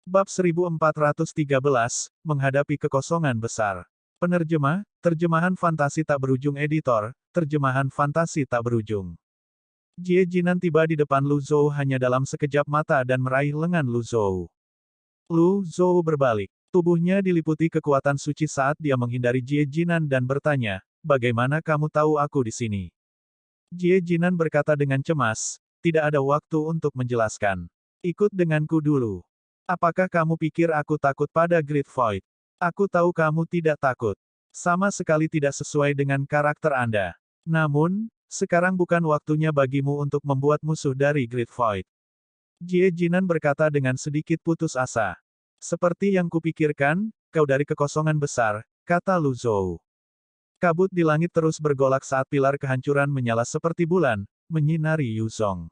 Bab 1413, Menghadapi Kekosongan Besar. Penerjemah, Terjemahan Fantasi Tak Berujung Editor, Terjemahan Fantasi Tak Berujung. Jie Jinan tiba di depan Lu Zhou hanya dalam sekejap mata dan meraih lengan Lu Zhou. Lu Zhou berbalik. Tubuhnya diliputi kekuatan suci saat dia menghindari Jie Jinan dan bertanya, "Bagaimana kamu tahu aku di sini?" Jie Jinan berkata dengan cemas, "Tidak ada waktu untuk menjelaskan. Ikut denganku dulu." Apakah kamu pikir aku takut pada Great Void? Aku tahu kamu tidak takut. Sama sekali tidak sesuai dengan karakter Anda. Namun, sekarang bukan waktunya bagimu untuk membuat musuh dari Great Void. Jie Jinan berkata dengan sedikit putus asa. Seperti yang kupikirkan, kau dari kekosongan besar, kata Lu Zhou. Kabut di langit terus bergolak saat pilar kehancuran menyala seperti bulan, menyinari Yuzhong.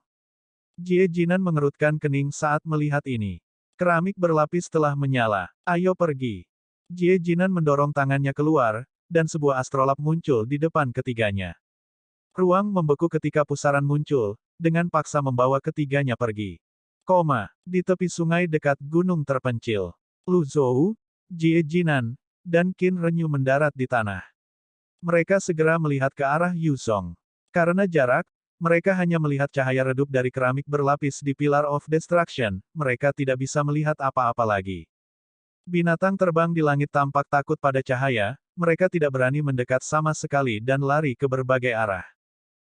Jie Jinan mengerutkan kening saat melihat ini. Keramik berlapis telah menyala. Ayo pergi. Jie Jinan mendorong tangannya keluar, dan sebuah astrolab muncul di depan ketiganya. Ruang membeku ketika pusaran muncul, dengan paksa membawa ketiganya pergi. Di tepi sungai dekat gunung terpencil. Lu Zhou, Jie Jinan, dan Qin Renyu mendarat di tanah. Mereka segera melihat ke arah Yuzhong. Karena jarak, mereka hanya melihat cahaya redup dari keramik berlapis di Pillar of Destruction, mereka tidak bisa melihat apa-apa lagi. Binatang terbang di langit tampak takut pada cahaya, mereka tidak berani mendekat sama sekali dan lari ke berbagai arah.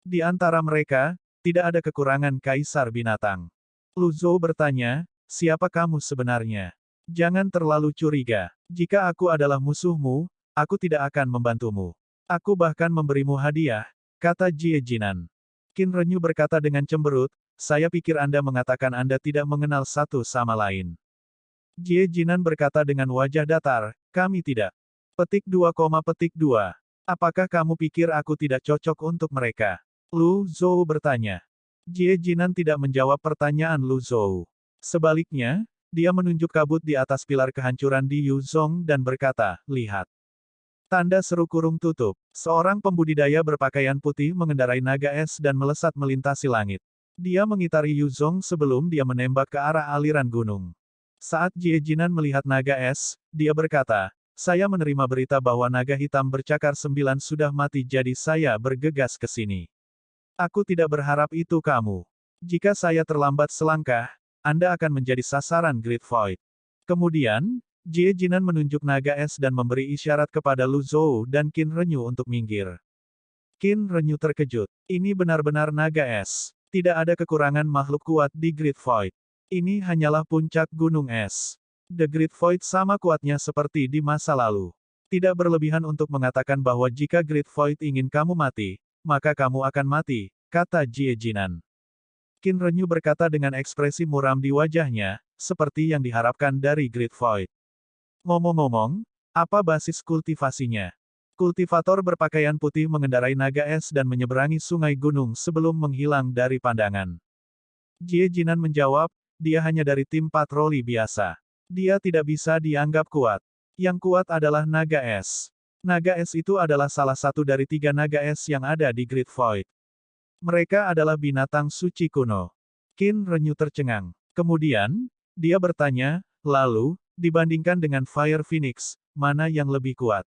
Di antara mereka, tidak ada kekurangan kaisar binatang. Lu Zhou bertanya, "Siapa kamu sebenarnya? Jangan terlalu curiga. Jika aku adalah musuhmu, aku tidak akan membantumu. Aku bahkan memberimu hadiah," kata Jie Jinan. Qin Renyu berkata dengan cemberut, "Saya pikir Anda mengatakan Anda tidak mengenal satu sama lain." Jie Jinan berkata dengan wajah datar, "Kami tidak." Petik 2, Apakah kamu pikir aku tidak cocok untuk mereka? Lu Zhou bertanya. Jie Jinan tidak menjawab pertanyaan Lu Zhou. Sebaliknya, dia menunjuk kabut di atas pilar kehancuran di Yuzhong dan berkata, "Lihat." Tanda seru kurung tutup. Seorang pembudidaya berpakaian putih mengendarai naga es dan melesat melintasi langit. Dia mengitari Yuzhong sebelum dia menembak ke arah aliran gunung. Saat Jie Jinan melihat naga es, dia berkata, "Saya menerima berita bahwa naga hitam bercakar 9 sudah mati jadi saya bergegas ke sini. Aku tidak berharap itu kamu. Jika saya terlambat selangkah, Anda akan menjadi sasaran Great Void." Kemudian, Jie Jinan menunjuk naga es dan memberi isyarat kepada Lu Zhou dan Qin Renyu untuk minggir. Qin Renyu terkejut. Ini benar-benar naga es. Tidak ada kekurangan makhluk kuat di Great Void. Ini hanyalah puncak gunung es. The Great Void sama kuatnya seperti di masa lalu. Tidak berlebihan untuk mengatakan bahwa jika Great Void ingin kamu mati, maka kamu akan mati, kata Jie Jinan. Qin Renyu berkata dengan ekspresi muram di wajahnya, seperti yang diharapkan dari Great Void. Ngomong-ngomong, apa basis kultivasinya? Kultivator berpakaian putih mengendarai naga es dan menyeberangi sungai gunung sebelum menghilang dari pandangan. Jie Jinan menjawab, dia hanya dari tim patroli biasa. Dia tidak bisa dianggap kuat. Yang kuat adalah naga es. Naga es itu adalah salah satu dari 3 naga es yang ada di Great Void. Mereka adalah binatang suci kuno. Qin Renyu tercengang. Kemudian, dia bertanya, lalu, dibandingkan dengan Fire Phoenix, mana yang lebih kuat?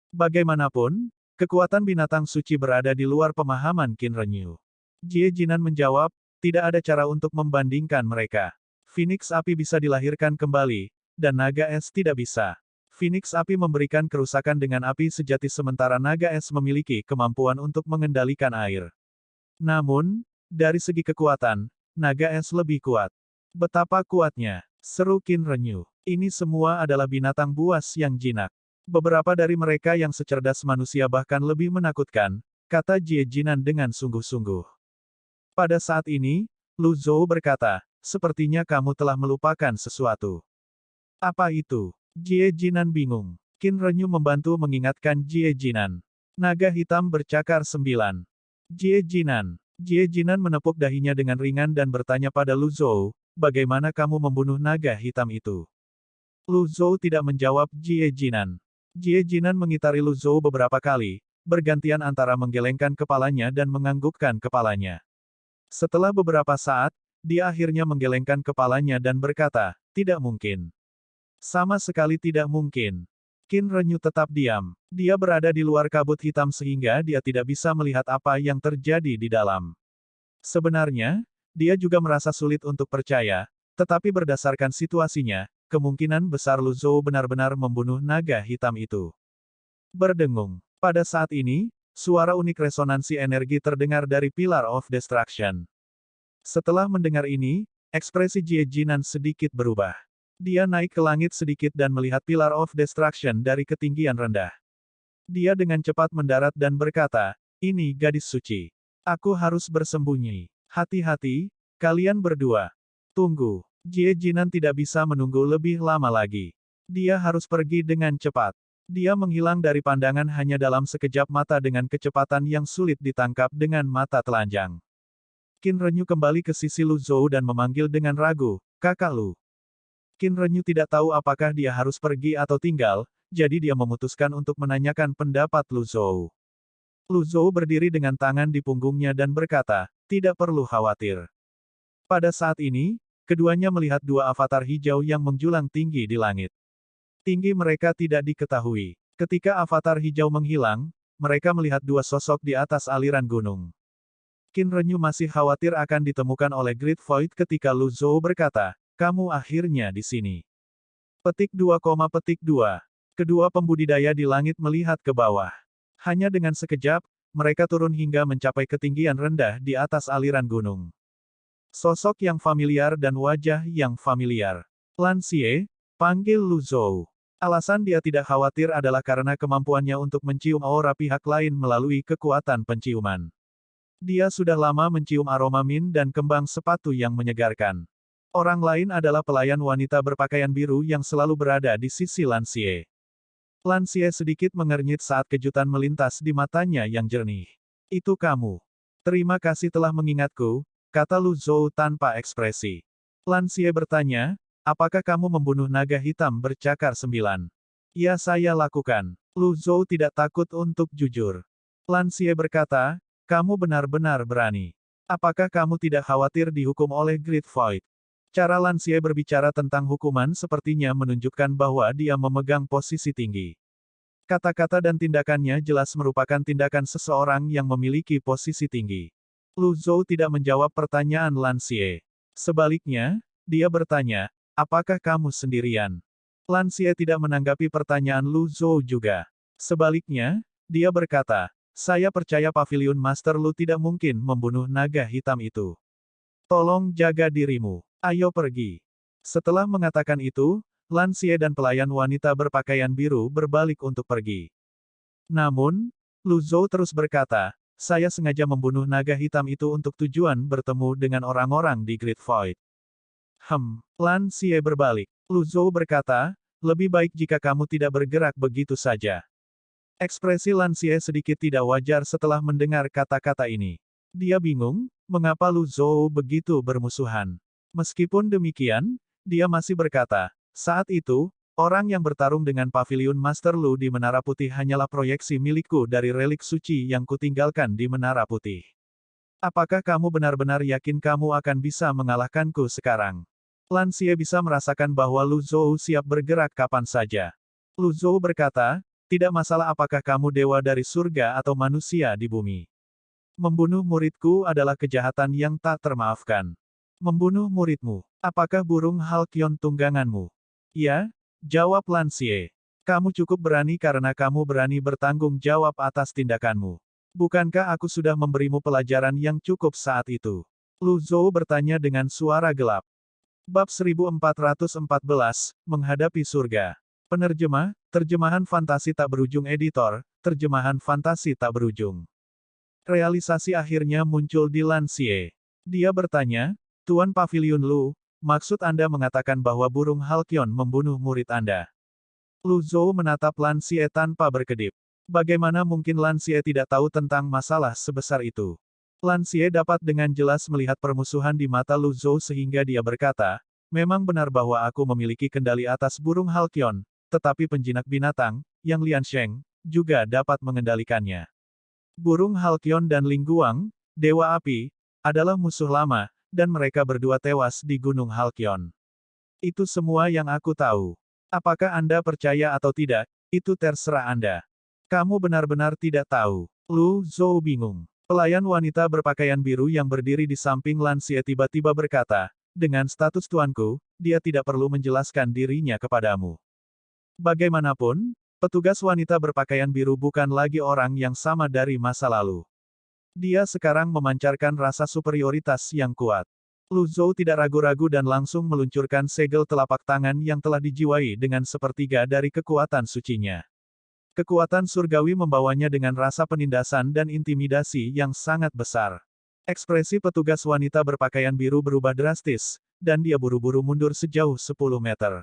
Bagaimanapun, kekuatan binatang suci berada di luar pemahaman Qin Renyu. Jie Jinan menjawab, tidak ada cara untuk membandingkan mereka. Phoenix api bisa dilahirkan kembali, dan naga es tidak bisa. Phoenix api memberikan kerusakan dengan api sejati sementara naga es memiliki kemampuan untuk mengendalikan air. Namun, dari segi kekuatan, naga es lebih kuat. Betapa kuatnya, seru Qin Renyu. Ini semua adalah binatang buas yang jinak. Beberapa dari mereka yang secerdas manusia bahkan lebih menakutkan, kata Jie Jinan dengan sungguh-sungguh. Pada saat ini, Lu Zhou berkata, sepertinya kamu telah melupakan sesuatu. Apa itu? Jie Jinan bingung. Qin Renyu membantu mengingatkan Jie Jinan. Naga hitam bercakar 9. Jie Jinan menepuk dahinya dengan ringan dan bertanya pada Lu Zhou, bagaimana kamu membunuh naga hitam itu? Lu Zhou tidak menjawab Jie Jinan. Jie Jinan mengitari Lu Zhou beberapa kali, bergantian antara menggelengkan kepalanya dan menganggukkan kepalanya. Setelah beberapa saat, dia akhirnya menggelengkan kepalanya dan berkata, Tidak mungkin. Sama sekali tidak mungkin. Qin Renyu tetap diam. Dia berada di luar kabut hitam sehingga dia tidak bisa melihat apa yang terjadi di dalam. Sebenarnya, dia juga merasa sulit untuk percaya, tetapi berdasarkan situasinya, kemungkinan besar Lu Zhou benar-benar membunuh naga hitam itu. Berdengung. Pada saat ini, suara unik resonansi energi terdengar dari Pillar of Destruction. Setelah mendengar ini, ekspresi Jie Jinan sedikit berubah. Dia naik ke langit sedikit dan melihat Pillar of Destruction dari ketinggian rendah. Dia dengan cepat mendarat dan berkata, "Ini gadis suci. Aku harus bersembunyi. Hati-hati, kalian berdua. Tunggu." Jie Jinan tidak bisa menunggu lebih lama lagi. Dia harus pergi dengan cepat. Dia menghilang dari pandangan hanya dalam sekejap mata dengan kecepatan yang sulit ditangkap dengan mata telanjang. Qin Renyu kembali ke sisi Lu Zhou dan memanggil dengan ragu, "Kakak Lu." Qin Renyu tidak tahu apakah dia harus pergi atau tinggal, jadi dia memutuskan untuk menanyakan pendapat Lu Zhou. Lu Zhou berdiri dengan tangan di punggungnya dan berkata, "Tidak perlu khawatir." Pada saat ini, keduanya melihat dua avatar hijau yang menjulang tinggi di langit. Tinggi mereka tidak diketahui. Ketika avatar hijau menghilang, mereka melihat dua sosok di atas aliran gunung. Qin Renyu masih khawatir akan ditemukan oleh Great Void ketika Lu Zhou berkata, "Kamu akhirnya di sini." Petik 2,2. Kedua pembudidaya di langit melihat ke bawah. Hanya dengan sekejap, mereka turun hingga mencapai ketinggian rendah di atas aliran gunung. Sosok yang familiar dan wajah yang familiar. "Lan Xie," panggil Lu Zhou. Alasan dia tidak khawatir adalah karena kemampuannya untuk mencium aura pihak lain melalui kekuatan penciuman. Dia sudah lama mencium aroma min dan kembang sepatu yang menyegarkan. Orang lain adalah pelayan wanita berpakaian biru yang selalu berada di sisi Lan Xie. Lan Xie sedikit mengernyit saat kejutan melintas di matanya yang jernih. "Itu kamu. Terima kasih telah mengingatku," kata Lu Zhou tanpa ekspresi. Lan Xie bertanya, "Apakah kamu membunuh naga hitam bercakar 9? "Ya, saya lakukan." Lu Zhou tidak takut untuk jujur. Lan Xie berkata, "Kamu benar-benar berani. Apakah kamu tidak khawatir dihukum oleh Great Void?" Cara Lan Xie berbicara tentang hukuman sepertinya menunjukkan bahwa dia memegang posisi tinggi. Kata-kata dan tindakannya jelas merupakan tindakan seseorang yang memiliki posisi tinggi. Lu Zhou tidak menjawab pertanyaan Lan Xie. Sebaliknya, dia bertanya, "Apakah kamu sendirian?" Lan Xie tidak menanggapi pertanyaan Lu Zhou juga. Sebaliknya, dia berkata, "Saya percaya Pavilion Master Lu tidak mungkin membunuh naga hitam itu. Tolong jaga dirimu. Ayo pergi." Setelah mengatakan itu, Lan Xie dan pelayan wanita berpakaian biru berbalik untuk pergi. Namun, Lu Zhou terus berkata, "Saya sengaja membunuh naga hitam itu untuk tujuan bertemu dengan orang-orang di Great Void." Lan Xie berbalik. Lu Zhou berkata, "Lebih baik jika kamu tidak bergerak begitu saja." Ekspresi Lan Xie sedikit tidak wajar setelah mendengar kata-kata ini. Dia bingung, mengapa Lu Zhou begitu bermusuhan. Meskipun demikian, dia masih berkata, "Saat itu, orang yang bertarung dengan Pavilion Master Lu di Menara Putih hanyalah proyeksi milikku dari relik suci yang kutinggalkan di Menara Putih. Apakah kamu benar-benar yakin kamu akan bisa mengalahkanku sekarang?" Lan Xie bisa merasakan bahwa Lu Zhou siap bergerak kapan saja. Lu Zhou berkata, "Tidak masalah apakah kamu dewa dari surga atau manusia di bumi. Membunuh muridku adalah kejahatan yang tak termaafkan." "Membunuh muridmu? Apakah burung Halcyon tungganganmu?" "Ya," jawab Lan Xie. "Kamu cukup berani karena kamu berani bertanggung jawab atas tindakanmu. Bukankah aku sudah memberimu pelajaran yang cukup saat itu?" Lu Zhou bertanya dengan suara gelap. Bab 1414, Menghadapi Surga. Penerjemah, Terjemahan Fantasi Tak Berujung Editor, Terjemahan Fantasi Tak Berujung. Realisasi akhirnya muncul di Lan Xie. Dia bertanya, "Tuan Pavilion Lu, maksud Anda mengatakan bahwa burung Halcyon membunuh murid Anda?" Lu Zhou menatap Lan Xie tanpa berkedip. Bagaimana mungkin Lan Xie tidak tahu tentang masalah sebesar itu? Lan Xie dapat dengan jelas melihat permusuhan di mata Lu Zhou sehingga dia berkata, "Memang benar bahwa aku memiliki kendali atas burung Halcyon, tetapi penjinak binatang, yang Lian Sheng, juga dapat mengendalikannya. Burung Halcyon dan Ling Guang, Dewa Api, adalah musuh lama, dan mereka berdua tewas di Gunung Halcyon. Itu semua yang aku tahu. Apakah Anda percaya atau tidak, itu terserah Anda. Kamu benar-benar tidak tahu. Lu Zhou bingung. Pelayan wanita berpakaian biru yang berdiri di samping Lan Xie tiba-tiba berkata, dengan status tuanku, dia tidak perlu menjelaskan dirinya kepadamu. Bagaimanapun, petugas wanita berpakaian biru bukan lagi orang yang sama dari masa lalu. Dia sekarang memancarkan rasa superioritas yang kuat. Lu Zhou tidak ragu-ragu dan langsung meluncurkan segel telapak tangan yang telah dijiwai dengan sepertiga dari kekuatan sucinya. Kekuatan surgawi membawanya dengan rasa penindasan dan intimidasi yang sangat besar. Ekspresi petugas wanita berpakaian biru berubah drastis, dan dia buru-buru mundur sejauh 10 meter.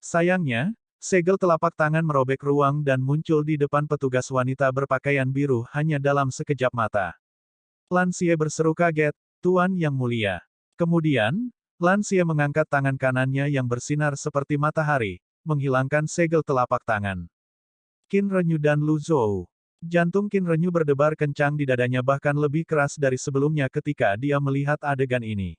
Sayangnya, segel telapak tangan merobek ruang dan muncul di depan petugas wanita berpakaian biru hanya dalam sekejap mata. Lan Xie berseru kaget, "Tuan yang mulia." Kemudian, Lan Xie mengangkat tangan kanannya yang bersinar seperti matahari, menghilangkan segel telapak tangan. Qin Renyu dan Lu Zhou. Jantung Qin Renyu berdebar kencang di dadanya bahkan lebih keras dari sebelumnya ketika dia melihat adegan ini.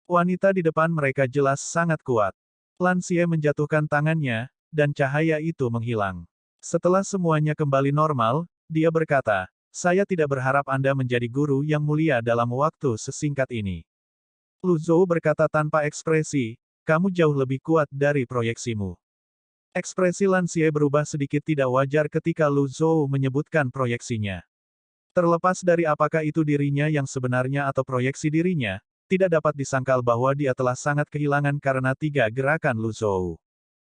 Wanita di depan mereka jelas sangat kuat. Lan Xie menjatuhkan tangannya, dan cahaya itu menghilang. Setelah semuanya kembali normal, dia berkata, "Saya tidak berharap Anda menjadi guru yang mulia dalam waktu sesingkat ini." Lu Zhou berkata tanpa ekspresi, "Kamu jauh lebih kuat dari proyeksimu." Ekspresi Lan Xie berubah sedikit tidak wajar ketika Lu Zhou menyebutkan proyeksinya. Terlepas dari apakah itu dirinya yang sebenarnya atau proyeksi dirinya, tidak dapat disangkal bahwa dia telah sangat kehilangan karena 3 gerakan Lu Zhou.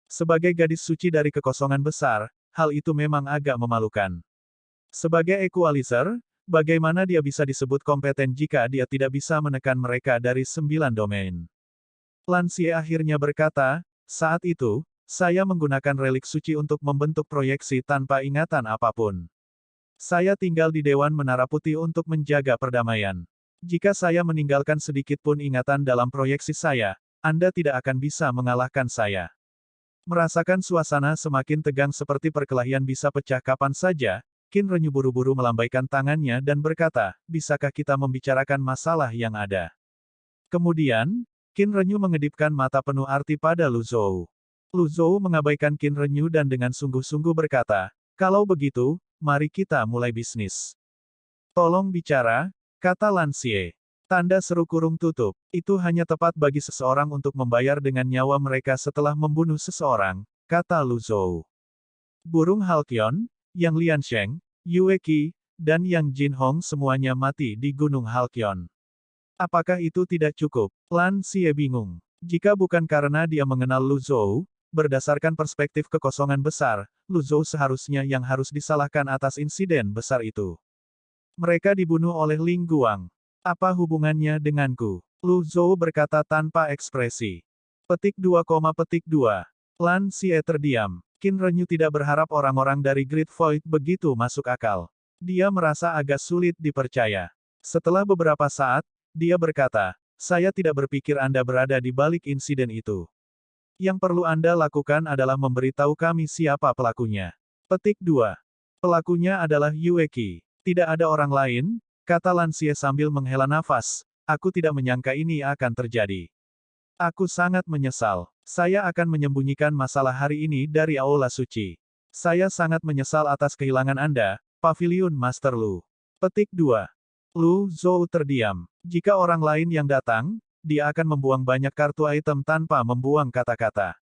Sebagai gadis suci dari kekosongan besar, hal itu memang agak memalukan. Sebagai equalizer, bagaimana dia bisa disebut kompeten jika dia tidak bisa menekan mereka dari 9 domain? Lan Xie akhirnya berkata, "Saat itu, saya menggunakan relik suci untuk membentuk proyeksi tanpa ingatan apapun. Saya tinggal di Dewan Menara Putih untuk menjaga perdamaian. Jika saya meninggalkan sedikit pun ingatan dalam proyeksi saya, Anda tidak akan bisa mengalahkan saya." Merasakan suasana semakin tegang seperti perkelahian bisa pecah kapan saja, Qin Renyu buru-buru melambaikan tangannya dan berkata, "Bisakah kita membicarakan masalah yang ada?" Kemudian, Qin Renyu mengedipkan mata penuh arti pada Lu Zhou. Lu Zhou mengabaikan Qin Renyu dan dengan sungguh-sungguh berkata, "Kalau begitu, mari kita mulai bisnis." "Tolong bicara," kata Lan Xie. Tanda seru kurung tutup. Itu hanya tepat bagi seseorang untuk membayar dengan nyawa mereka setelah membunuh seseorang, kata Lu Zhou. Burung Halcyon, Yang Liansheng, Yue Qi, dan Yang Jinhong semuanya mati di Gunung Halcyon. Apakah itu tidak cukup? Lan Xie bingung. Jika bukan karena dia mengenal Lu Zhou, berdasarkan perspektif kekosongan besar, Lu Zhou seharusnya yang harus disalahkan atas insiden besar itu. Mereka dibunuh oleh Ling Guang. Apa hubungannya denganku? Lu Zhou berkata tanpa ekspresi. Petik 2, petik 2. Lan Xie terdiam. Qin Renyu tidak berharap orang-orang dari Great Void begitu masuk akal. Dia merasa agak sulit dipercaya. Setelah beberapa saat, dia berkata, "Saya tidak berpikir Anda berada di balik insiden itu. Yang perlu Anda lakukan adalah memberitahu kami siapa pelakunya." Petik 2. Pelakunya adalah Yue Qi. Tidak ada orang lain, kata Lan Xie sambil menghela nafas, "Aku tidak menyangka ini akan terjadi. Aku sangat menyesal. Saya akan menyembunyikan masalah hari ini dari Aula Suci. Saya sangat menyesal atas kehilangan Anda, Paviliun Master Lu." Petik 2. Lu Zhou terdiam. Jika orang lain yang datang, dia akan membuang banyak kartu item tanpa membuang kata-kata.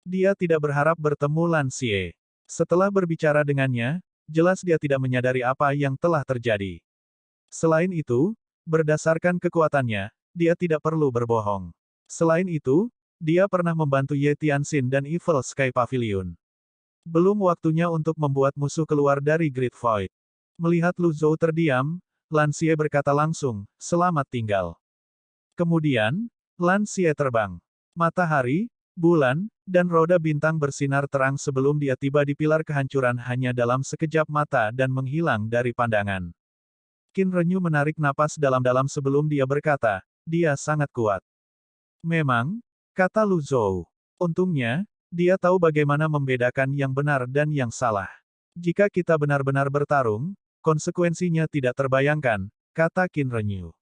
Dia tidak berharap bertemu Lan Xie. Setelah berbicara dengannya, jelas dia tidak menyadari apa yang telah terjadi. Selain itu, berdasarkan kekuatannya, dia tidak perlu berbohong. Selain itu, dia pernah membantu Ye Tianxin dan Evil Sky Pavilion. Belum waktunya untuk membuat musuh keluar dari Great Void. Melihat Lu Zhou terdiam, Lan Xie berkata langsung, "Selamat tinggal." Kemudian, Lan Xie terbang. Matahari, bulan, dan roda bintang bersinar terang sebelum dia tiba di pilar kehancuran hanya dalam sekejap mata dan menghilang dari pandangan. Qin Renyu menarik napas dalam-dalam sebelum dia berkata, "Dia sangat kuat." "Memang," kata Lu Zhou. "Untungnya, dia tahu bagaimana membedakan yang benar dan yang salah. Jika kita benar-benar bertarung, konsekuensinya tidak terbayangkan," kata Qin Renyu.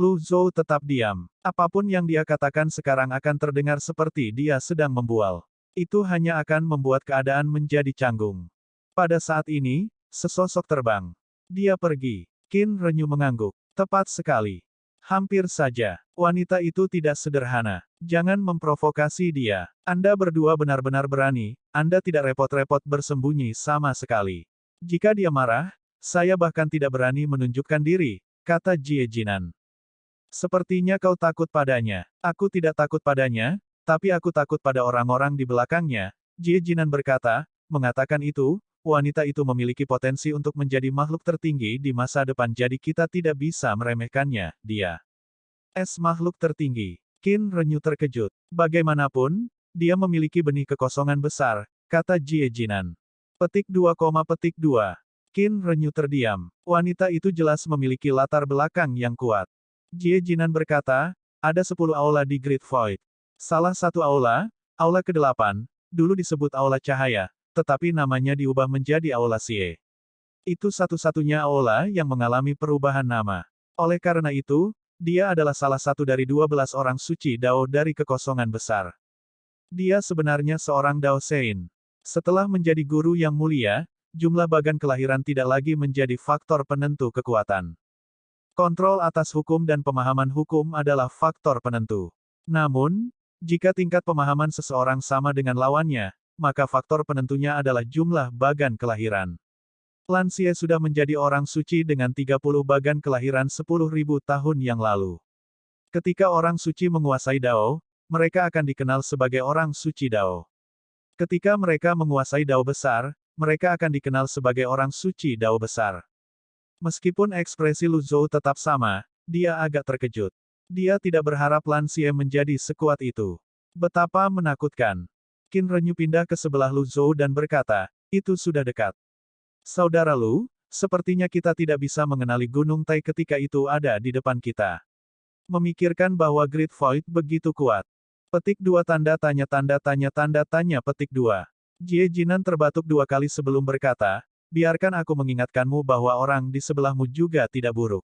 Lu Zhou tetap diam. Apapun yang dia katakan sekarang akan terdengar seperti dia sedang membual. Itu hanya akan membuat keadaan menjadi canggung. Pada saat ini, sesosok terbang. Dia pergi. Qin Renyu mengangguk. Tepat sekali. Hampir saja. Wanita itu tidak sederhana. Jangan memprovokasi dia. Anda berdua benar-benar berani, Anda tidak repot-repot bersembunyi sama sekali. Jika dia marah, saya bahkan tidak berani menunjukkan diri, kata Jie Jinan. Sepertinya kau takut padanya. Aku tidak takut padanya, tapi aku takut pada orang-orang di belakangnya. Jie Jinan berkata, mengatakan itu, wanita itu memiliki potensi untuk menjadi makhluk tertinggi di masa depan jadi kita tidak bisa meremehkannya, dia. Makhluk tertinggi. Qin Renyu terkejut. Bagaimanapun, dia memiliki benih kekosongan besar, kata Jie Jinan. Petik 2, petik 2. Qin Renyu terdiam. Wanita itu jelas memiliki latar belakang yang kuat. Jie Jinan berkata, ada 10 aula di Great Void. Salah satu aula, aula ke-8, dulu disebut aula cahaya, tetapi namanya diubah menjadi aula Xie. Itu satu-satunya aula yang mengalami perubahan nama. Oleh karena itu, dia adalah salah satu dari 12 orang suci Dao dari kekosongan besar. Dia sebenarnya seorang Dao Sein. Setelah menjadi guru yang mulia, jumlah bagan kelahiran tidak lagi menjadi faktor penentu kekuatan. Kontrol atas hukum dan pemahaman hukum adalah faktor penentu. Namun, jika tingkat pemahaman seseorang sama dengan lawannya, maka faktor penentunya adalah jumlah bagan kelahiran. Lan Xie sudah menjadi orang suci dengan 30 bagan kelahiran 10.000 tahun yang lalu. Ketika orang suci menguasai Dao, mereka akan dikenal sebagai orang suci Dao. Ketika mereka menguasai Dao besar, mereka akan dikenal sebagai orang suci Dao besar. Meskipun ekspresi Lu Zhou tetap sama, dia agak terkejut. Dia tidak berharap Lan Xie menjadi sekuat itu. Betapa menakutkan. Qin Renyu pindah ke sebelah Lu Zhou dan berkata, itu sudah dekat. Saudara Lu, sepertinya kita tidak bisa mengenali Gunung Tai ketika itu ada di depan kita. Memikirkan bahwa Great Void begitu kuat. Petik 2 tanda tanya petik 2. Jie Jinan terbatuk 2 kali sebelum berkata, biarkan aku mengingatkanmu bahwa orang di sebelahmu juga tidak buruk.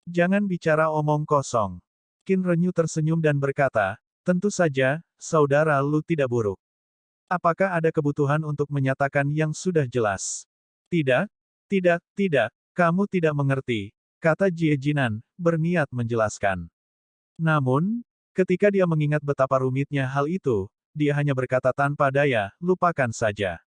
Jangan bicara omong kosong. Qin Renyu tersenyum dan berkata, tentu saja, saudara Lu tidak buruk. Apakah ada kebutuhan untuk menyatakan yang sudah jelas? Tidak, kamu tidak mengerti, kata Jie Jinan, berniat menjelaskan. Namun, ketika dia mengingat betapa rumitnya hal itu, dia hanya berkata tanpa daya, lupakan saja.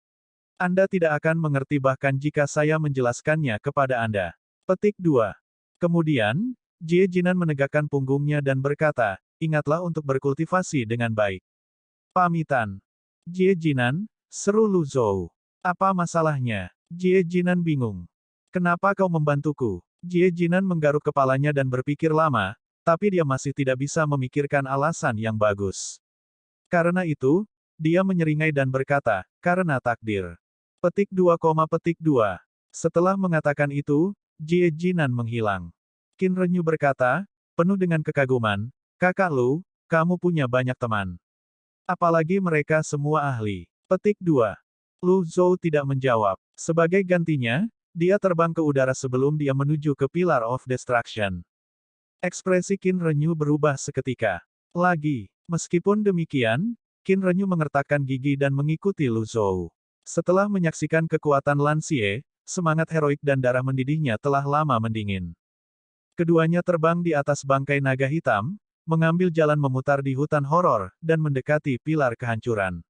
Anda tidak akan mengerti bahkan jika saya menjelaskannya kepada Anda. Petik 2. Kemudian, Jie Jinan menegakkan punggungnya dan berkata, ingatlah untuk berkultivasi dengan baik. Pamitan. Jie Jinan, seru Lu Zhou. Apa masalahnya? Jie Jinan bingung. Kenapa kau membantuku? Jie Jinan menggaruk kepalanya dan berpikir lama, tapi dia masih tidak bisa memikirkan alasan yang bagus. Karena itu, dia menyeringai dan berkata, karena takdir. Petik 2, petik 2. Setelah mengatakan itu, Jie Jinan menghilang. Qin Renyu berkata, penuh dengan kekaguman, kakak Lu, kamu punya banyak teman. Apalagi mereka semua ahli. Petik 2. Lu Zhou tidak menjawab. Sebagai gantinya, dia terbang ke udara sebelum dia menuju ke Pillar of Destruction. Ekspresi Qin Renyu berubah seketika. Meskipun demikian, Qin Renyu mengertakkan gigi dan mengikuti Lu Zhou. Setelah menyaksikan kekuatan Lan Xie, semangat heroik dan darah mendidihnya telah lama mendingin. Keduanya terbang di atas bangkai naga hitam, mengambil jalan memutar di hutan horor, dan mendekati pilar kehancuran.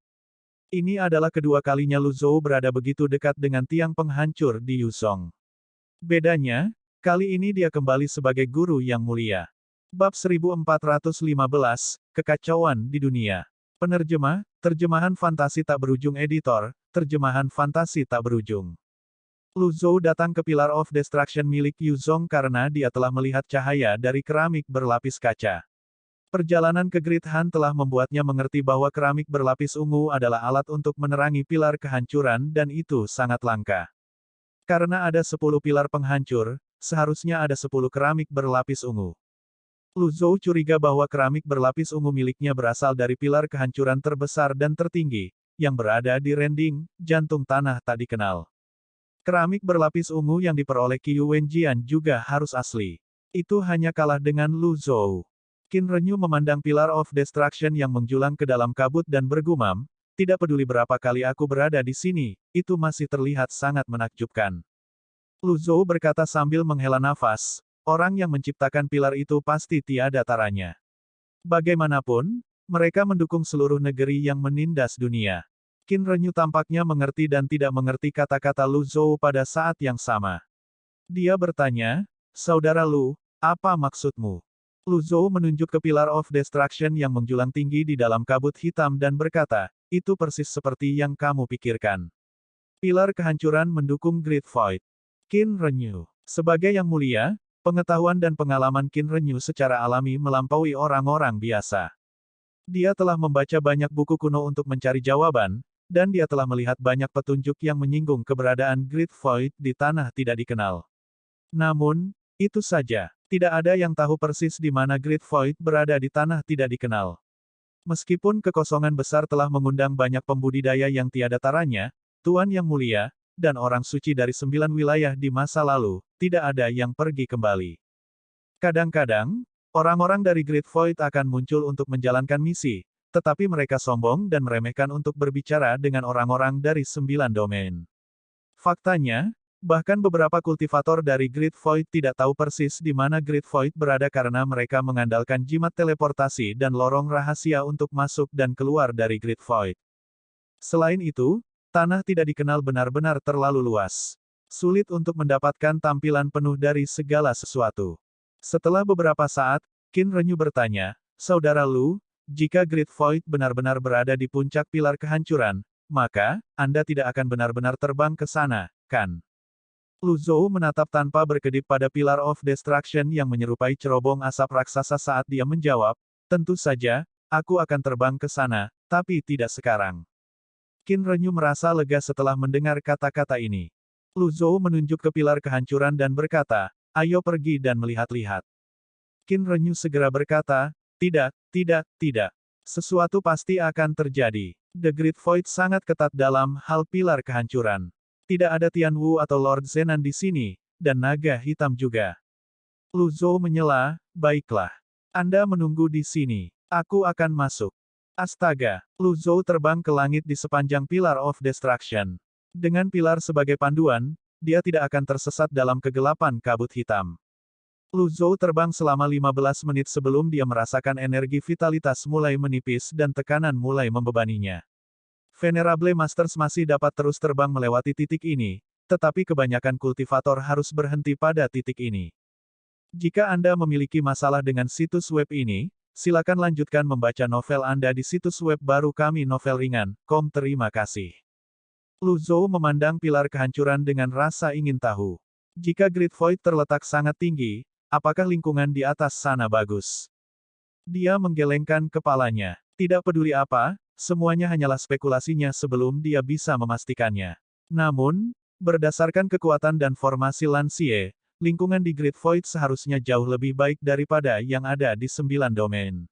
Ini adalah kedua kalinya Lu Zhou berada begitu dekat dengan tiang penghancur di Yuzhong. Bedanya, kali ini dia kembali sebagai guru yang mulia. Bab 1415, Kekacauan di Dunia. Penerjemah, Terjemahan Fantasi Tak Berujung Editor, Terjemahan Fantasi Tak Berujung. Lu Zhou datang ke Pillar of Destruction milik Yuzhong karena dia telah melihat cahaya dari keramik berlapis kaca. Perjalanan ke Great Han telah membuatnya mengerti bahwa keramik berlapis ungu adalah alat untuk menerangi pilar kehancuran dan itu sangat langka. Karena ada 10 pilar penghancur, seharusnya ada 10 keramik berlapis ungu. Lu Zhou curiga bahwa keramik berlapis ungu miliknya berasal dari pilar kehancuran terbesar dan tertinggi, yang berada di Rending, jantung tanah tak dikenal. Keramik berlapis ungu yang diperoleh Qiu Wenjian juga harus asli. Itu hanya kalah dengan Lu Zhou. Qin Renyu memandang Pillar of Destruction yang menjulang ke dalam kabut dan bergumam, tidak peduli berapa kali aku berada di sini, itu masih terlihat sangat menakjubkan. Lu Zhou berkata sambil menghela nafas, orang yang menciptakan pilar itu pasti tiada taranya. Bagaimanapun, mereka mendukung seluruh negeri yang menindas dunia. Qin Renyu tampaknya mengerti dan tidak mengerti kata-kata Lu Zhou pada saat yang sama. Dia bertanya, Saudara Lu, apa maksudmu? Lu Zhou menunjuk ke Pillar of Destruction yang menjulang tinggi di dalam kabut hitam dan berkata, itu persis seperti yang kamu pikirkan. Pilar kehancuran mendukung Great Void. Qin Renyu. Sebagai yang mulia, pengetahuan dan pengalaman Qin Renyu secara alami melampaui orang-orang biasa. Dia telah membaca banyak buku kuno untuk mencari jawaban, dan dia telah melihat banyak petunjuk yang menyinggung keberadaan Great Void di tanah tidak dikenal. Namun, itu saja. Tidak ada yang tahu persis di mana Great Void berada di tanah tidak dikenal. Meskipun kekosongan besar telah mengundang banyak pembudidaya yang tiada taranya, Tuan Yang Mulia, dan orang suci dari 9 wilayah di masa lalu, tidak ada yang pergi kembali. Kadang-kadang, orang-orang dari Great Void akan muncul untuk menjalankan misi, tetapi mereka sombong dan meremehkan untuk berbicara dengan orang-orang dari 9 domain. Faktanya, bahkan beberapa kultivator dari Great Void tidak tahu persis di mana Great Void berada karena mereka mengandalkan jimat teleportasi dan lorong rahasia untuk masuk dan keluar dari Great Void. Selain itu, tanah tidak dikenal benar-benar terlalu luas. Sulit untuk mendapatkan tampilan penuh dari segala sesuatu. Setelah beberapa saat, Qin Renyu bertanya, Saudara Lu, jika Great Void benar-benar berada di puncak pilar kehancuran, maka, Anda tidak akan benar-benar terbang ke sana, kan? Lu Zhou menatap tanpa berkedip pada Pillar of Destruction yang menyerupai cerobong asap raksasa saat dia menjawab, tentu saja, aku akan terbang ke sana, tapi tidak sekarang. Qin Renyu merasa lega setelah mendengar kata-kata ini. Lu Zhou menunjuk ke pilar kehancuran dan berkata, ayo pergi dan melihat-lihat. Qin Renyu segera berkata, tidak, tidak, tidak. Sesuatu pasti akan terjadi. The Great Void sangat ketat dalam hal pilar kehancuran. Tidak ada Tian Wu atau Lord Zenan di sini, dan naga hitam juga. Lu Zhou menyela, baiklah. Anda menunggu di sini. Aku akan masuk. Astaga, Lu Zhou terbang ke langit di sepanjang Pillar of Destruction. Dengan pilar sebagai panduan, dia tidak akan tersesat dalam kegelapan kabut hitam. Lu Zhou terbang selama 15 menit sebelum dia merasakan energi vitalitas mulai menipis dan tekanan mulai membebaninya. Venerable Masters masih dapat terus terbang melewati titik ini, tetapi kebanyakan kultivator harus berhenti pada titik ini. Jika Anda memiliki masalah dengan situs web ini, silakan lanjutkan membaca novel Anda di situs web baru kami novelringan.com. Terima kasih. Lu Zhou memandang pilar kehancuran dengan rasa ingin tahu. Jika Great Void terletak sangat tinggi, apakah lingkungan di atas sana bagus? Dia menggelengkan kepalanya. Tidak peduli apa, semuanya hanyalah spekulasinya sebelum dia bisa memastikannya. Namun, berdasarkan kekuatan dan formasi Lancie, lingkungan di Great Void seharusnya jauh lebih baik daripada yang ada di 9 domain.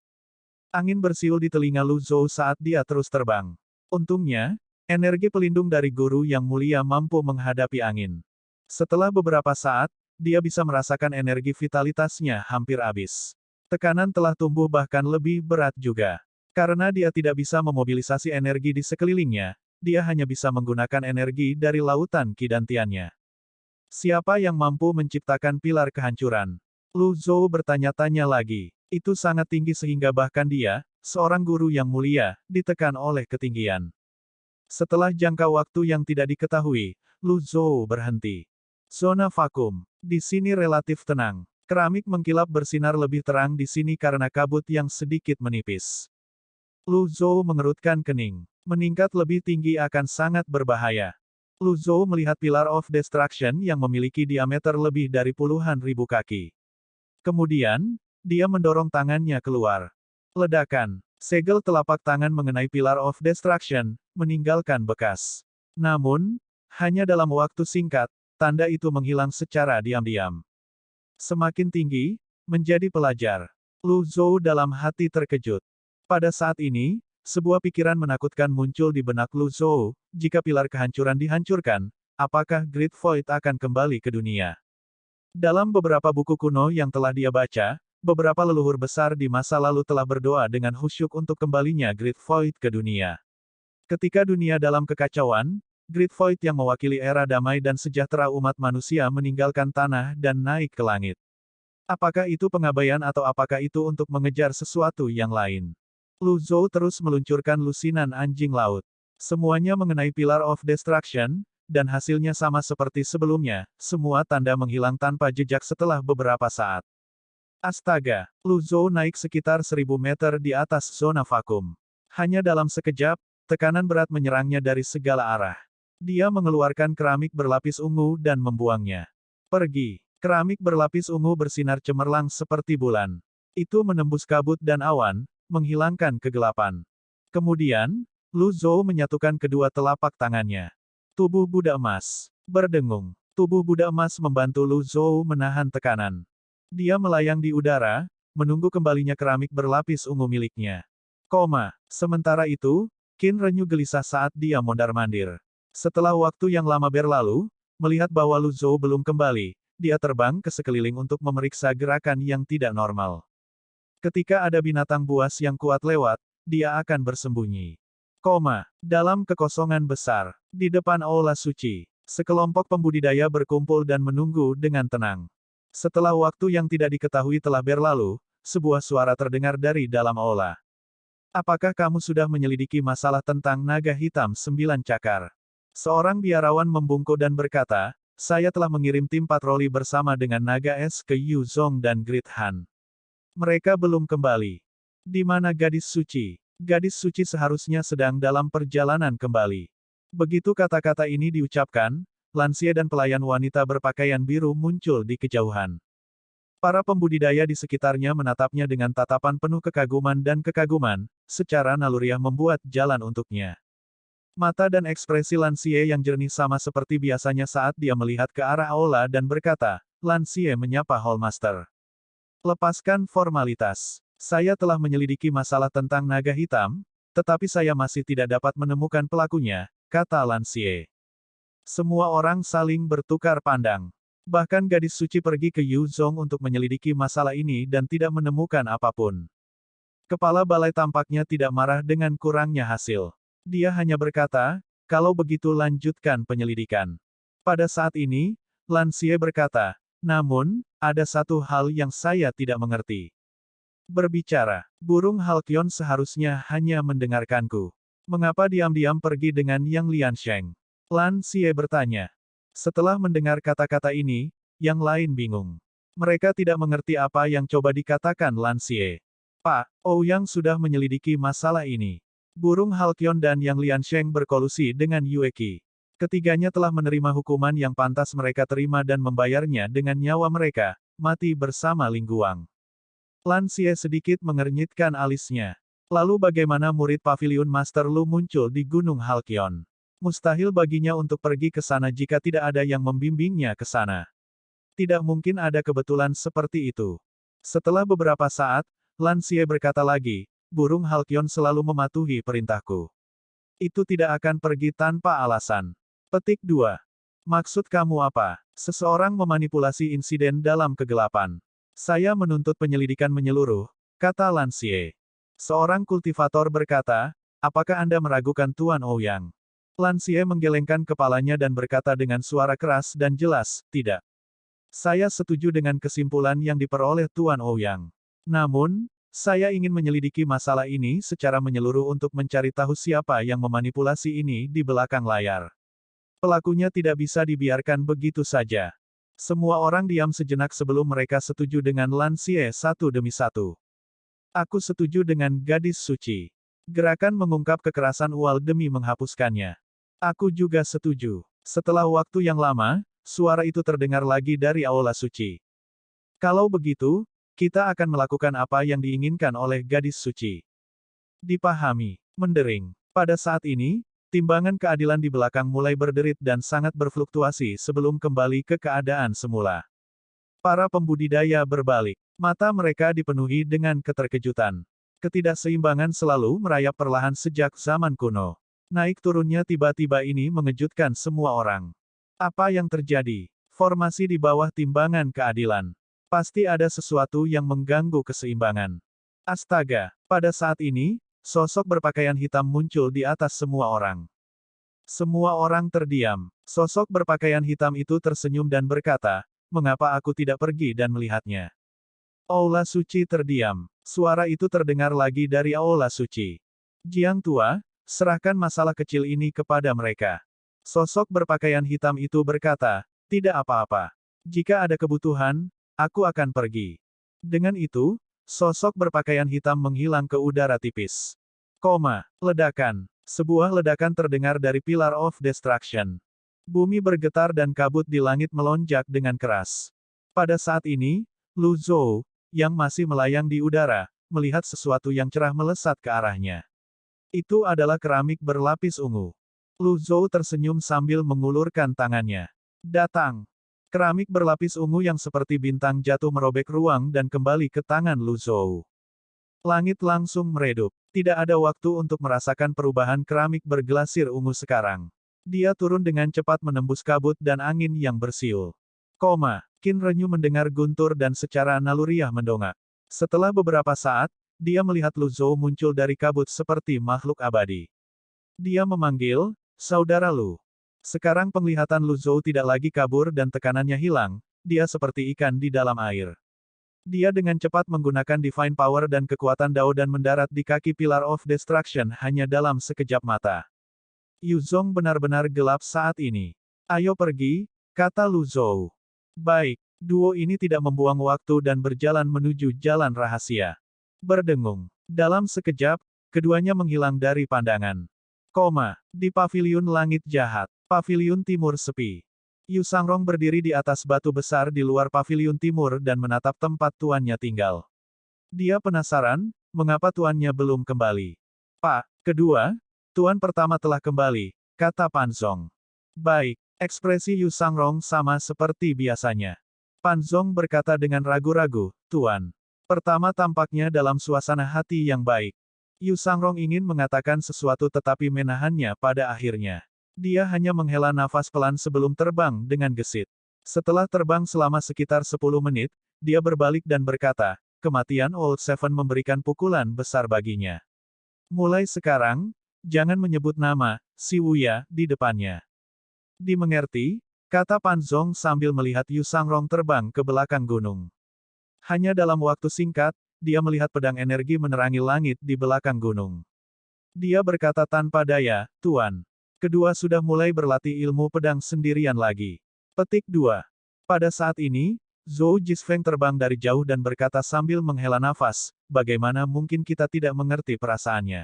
Angin bersiul di telinga Lu Zhou saat dia terus terbang. Untungnya, energi pelindung dari guru yang mulia mampu menghadapi angin. Setelah beberapa saat, dia bisa merasakan energi vitalitasnya hampir habis. Tekanan telah tumbuh bahkan lebih berat juga. Karena dia tidak bisa memobilisasi energi di sekelilingnya, dia hanya bisa menggunakan energi dari lautan kidantiannya. Siapa yang mampu menciptakan pilar kehancuran? Lu Zhou bertanya-tanya lagi. Itu sangat tinggi sehingga bahkan dia, seorang guru yang mulia, ditekan oleh ketinggian. Setelah jangka waktu yang tidak diketahui, Lu Zhou berhenti. Zona vakum. Di sini relatif tenang. Keramik mengkilap bersinar lebih terang di sini karena kabut yang sedikit menipis. Lu Zhou mengerutkan kening. Meningkat lebih tinggi akan sangat berbahaya. Lu Zhou melihat Pillar of Destruction yang memiliki diameter lebih dari puluhan ribu kaki. Kemudian, dia mendorong tangannya keluar. Ledakan. Segel telapak tangan mengenai Pillar of Destruction, meninggalkan bekas. Namun, hanya dalam waktu singkat, tanda itu menghilang secara diam-diam. Semakin tinggi, menjadi pelajar. Lu Zhou dalam hati terkejut. Pada saat ini, sebuah pikiran menakutkan muncul di benak Lu Zhou, jika pilar kehancuran dihancurkan, apakah Great Void akan kembali ke dunia? Dalam beberapa buku kuno yang telah dia baca, beberapa leluhur besar di masa lalu telah berdoa dengan khusyuk untuk kembalinya Great Void ke dunia. Ketika dunia dalam kekacauan, Great Void yang mewakili era damai dan sejahtera umat manusia meninggalkan tanah dan naik ke langit. Apakah itu pengabaian atau apakah itu untuk mengejar sesuatu yang lain? Lu Zhou terus meluncurkan lusinan anjing laut. Semuanya mengenai Pillar of Destruction, dan hasilnya sama seperti sebelumnya, semua tanda menghilang tanpa jejak setelah beberapa saat. Astaga, Lu Zhou naik sekitar 1000 meter di atas zona vakum. Hanya dalam sekejap, tekanan berat menyerangnya dari segala arah. Dia mengeluarkan keramik berlapis ungu dan membuangnya. Pergi. Keramik berlapis ungu bersinar cemerlang seperti bulan. Itu menembus kabut dan awan, menghilangkan kegelapan. Kemudian, Lu Zhou menyatukan kedua telapak tangannya. Tubuh Buddha emas berdengung. Tubuh Buddha emas membantu Lu Zhou menahan tekanan. Dia melayang di udara, menunggu kembalinya keramik berlapis ungu miliknya. Sementara itu, Qin Renyu gelisah saat dia mondar-mandir. Setelah waktu yang lama berlalu, melihat bahwa Lu Zhou belum kembali, dia terbang ke sekeliling untuk memeriksa gerakan yang tidak normal. Ketika ada binatang buas yang kuat lewat, dia akan bersembunyi. Dalam kekosongan besar, di depan aula suci, sekelompok pembudidaya berkumpul dan menunggu dengan tenang. Setelah waktu yang tidak diketahui telah berlalu, sebuah suara terdengar dari dalam aula. Apakah kamu sudah menyelidiki masalah tentang naga hitam 9 cakar? Seorang biarawan membungkuk dan berkata, saya telah mengirim tim patroli bersama dengan naga es ke Yu Zong dan Great Han. Mereka belum kembali. Di mana gadis suci? Gadis suci seharusnya sedang dalam perjalanan kembali. Begitu kata-kata ini diucapkan, lansia dan pelayan wanita berpakaian biru muncul di kejauhan. Para pembudidaya di sekitarnya menatapnya dengan tatapan penuh kekaguman dan kekaguman, secara naluriah membuat jalan untuknya. Mata dan ekspresi lansia yang jernih sama seperti biasanya saat dia melihat ke arah aula dan berkata, lansia menyapa Hallmaster. Lepaskan formalitas. Saya telah menyelidiki masalah tentang naga hitam, tetapi saya masih tidak dapat menemukan pelakunya, kata lansia. Semua orang saling bertukar pandang. Bahkan gadis suci pergi ke Yu Zong untuk menyelidiki masalah ini dan tidak menemukan apapun. Kepala balai tampaknya tidak marah dengan kurangnya hasil. Dia hanya berkata, kalau begitu lanjutkan penyelidikan. Pada saat ini, lansia berkata, namun, ada satu hal yang saya tidak mengerti. Berbicara, burung Halcyon seharusnya hanya mendengarkanku. Mengapa diam-diam pergi dengan Yang Liansheng? Lan Xie bertanya. Setelah mendengar kata-kata ini, yang lain bingung. Mereka tidak mengerti apa yang coba dikatakan Lan Xie. Pak, Ouyang sudah menyelidiki masalah ini. Burung Halcyon dan Yang Liansheng berkolusi dengan Yue Qi. Ketiganya telah menerima hukuman yang pantas mereka terima dan membayarnya dengan nyawa mereka, mati bersama Lingguang. Lan Xie sedikit mengernyitkan alisnya. Lalu bagaimana murid Pavilion Master Lu muncul di Gunung Halcyon? Mustahil baginya untuk pergi ke sana jika tidak ada yang membimbingnya ke sana. Tidak mungkin ada kebetulan seperti itu. Setelah beberapa saat, Lan Xie berkata lagi, burung Halcyon selalu mematuhi perintahku. Itu tidak akan pergi tanpa alasan. Petik 2. Maksud kamu apa? Seseorang memanipulasi insiden dalam kegelapan. Saya menuntut penyelidikan menyeluruh, kata Lan Xie. Seorang kultivator berkata, apakah Anda meragukan Tuan Ouyang? Lan Xie menggelengkan kepalanya dan berkata dengan suara keras dan jelas, tidak. Saya setuju dengan kesimpulan yang diperoleh Tuan Ouyang. Namun, saya ingin menyelidiki masalah ini secara menyeluruh untuk mencari tahu siapa yang memanipulasi ini di belakang layar. Pelakunya tidak bisa dibiarkan begitu saja. Semua orang diam sejenak sebelum mereka setuju dengan Lan Xie satu demi satu. Aku setuju dengan gadis suci. Gerakan mengungkap kekerasan ual demi menghapuskannya. Aku juga setuju. Setelah waktu yang lama, suara itu terdengar lagi dari aula suci. Kalau begitu, kita akan melakukan apa yang diinginkan oleh gadis suci. Dipahami. Mendering. Pada saat ini, timbangan keadilan di belakang mulai berderit dan sangat berfluktuasi sebelum kembali ke keadaan semula. Para pembudidaya berbalik. Mata mereka dipenuhi dengan keterkejutan. Ketidakseimbangan selalu merayap perlahan sejak zaman kuno. Naik turunnya tiba-tiba ini mengejutkan semua orang. Apa yang terjadi? Formasi di bawah timbangan keadilan. Pasti ada sesuatu yang mengganggu keseimbangan. Astaga, pada saat ini, sosok berpakaian hitam muncul di atas semua orang. Semua orang terdiam. Sosok berpakaian hitam itu tersenyum dan berkata, "Mengapa aku tidak pergi dan melihatnya?" Aula suci terdiam. Suara itu terdengar lagi dari aula suci. Jiang tua, serahkan masalah kecil ini kepada mereka. Sosok berpakaian hitam itu berkata, "Tidak apa-apa. Jika ada kebutuhan, aku akan pergi." Dengan itu, sosok berpakaian hitam menghilang ke udara tipis. Ledakan. Sebuah ledakan terdengar dari Pillar of Destruction. Bumi bergetar dan kabut di langit melonjak dengan keras. Pada saat ini, Lu Zhou, yang masih melayang di udara, melihat sesuatu yang cerah melesat ke arahnya. Itu adalah keramik berlapis ungu. Lu Zhou tersenyum sambil mengulurkan tangannya. Datang. Keramik berlapis ungu yang seperti bintang jatuh merobek ruang dan kembali ke tangan Lu Zhou. Langit langsung meredup. Tidak ada waktu untuk merasakan perubahan keramik bergelasir ungu sekarang. Dia turun dengan cepat menembus kabut dan angin yang bersiul. Qin Renyu mendengar guntur dan secara naluriah mendongak. Setelah beberapa saat, dia melihat Lu Zhou muncul dari kabut seperti makhluk abadi. Dia memanggil, "Saudara Lu." Sekarang penglihatan Lu Zhou tidak lagi kabur dan tekanannya hilang, dia seperti ikan di dalam air. Dia dengan cepat menggunakan Divine Power dan kekuatan Dao dan mendarat di kaki Pillar of Destruction hanya dalam sekejap mata. Yu Zhong benar-benar gelap saat ini. "Ayo pergi," kata Lu Zhou. Baik, duo ini tidak membuang waktu dan berjalan menuju jalan rahasia. Berdengung. Dalam sekejap, keduanya menghilang dari pandangan. Di paviliun langit jahat. Paviliun timur sepi. Yu Sangrong berdiri di atas batu besar di luar paviliun timur dan menatap tempat tuannya tinggal. Dia penasaran, mengapa tuannya belum kembali. "Pak, kedua, tuan pertama telah kembali," kata Pan Zong. "Baik." Ekspresi Yu Sangrong sama seperti biasanya. Pan Zong berkata dengan ragu-ragu, "Tuan. Pertama tampaknya dalam suasana hati yang baik." Yu Sangrong ingin mengatakan sesuatu tetapi menahannya pada akhirnya. Dia hanya menghela nafas pelan sebelum terbang dengan gesit. Setelah terbang selama sekitar 10 menit, dia berbalik dan berkata, "Kematian Old Seven memberikan pukulan besar baginya. Mulai sekarang, jangan menyebut nama Si Wuya di depannya." "Dimengerti," kata Pan Zong sambil melihat Yu Sangrong terbang ke belakang gunung. Hanya dalam waktu singkat, dia melihat pedang energi menerangi langit di belakang gunung. Dia berkata tanpa daya, "Tuan. Kedua sudah mulai berlatih ilmu pedang sendirian lagi." Petik 2. Pada saat ini, Zhou Jisfeng terbang dari jauh dan berkata sambil menghela nafas, "Bagaimana mungkin kita tidak mengerti perasaannya?"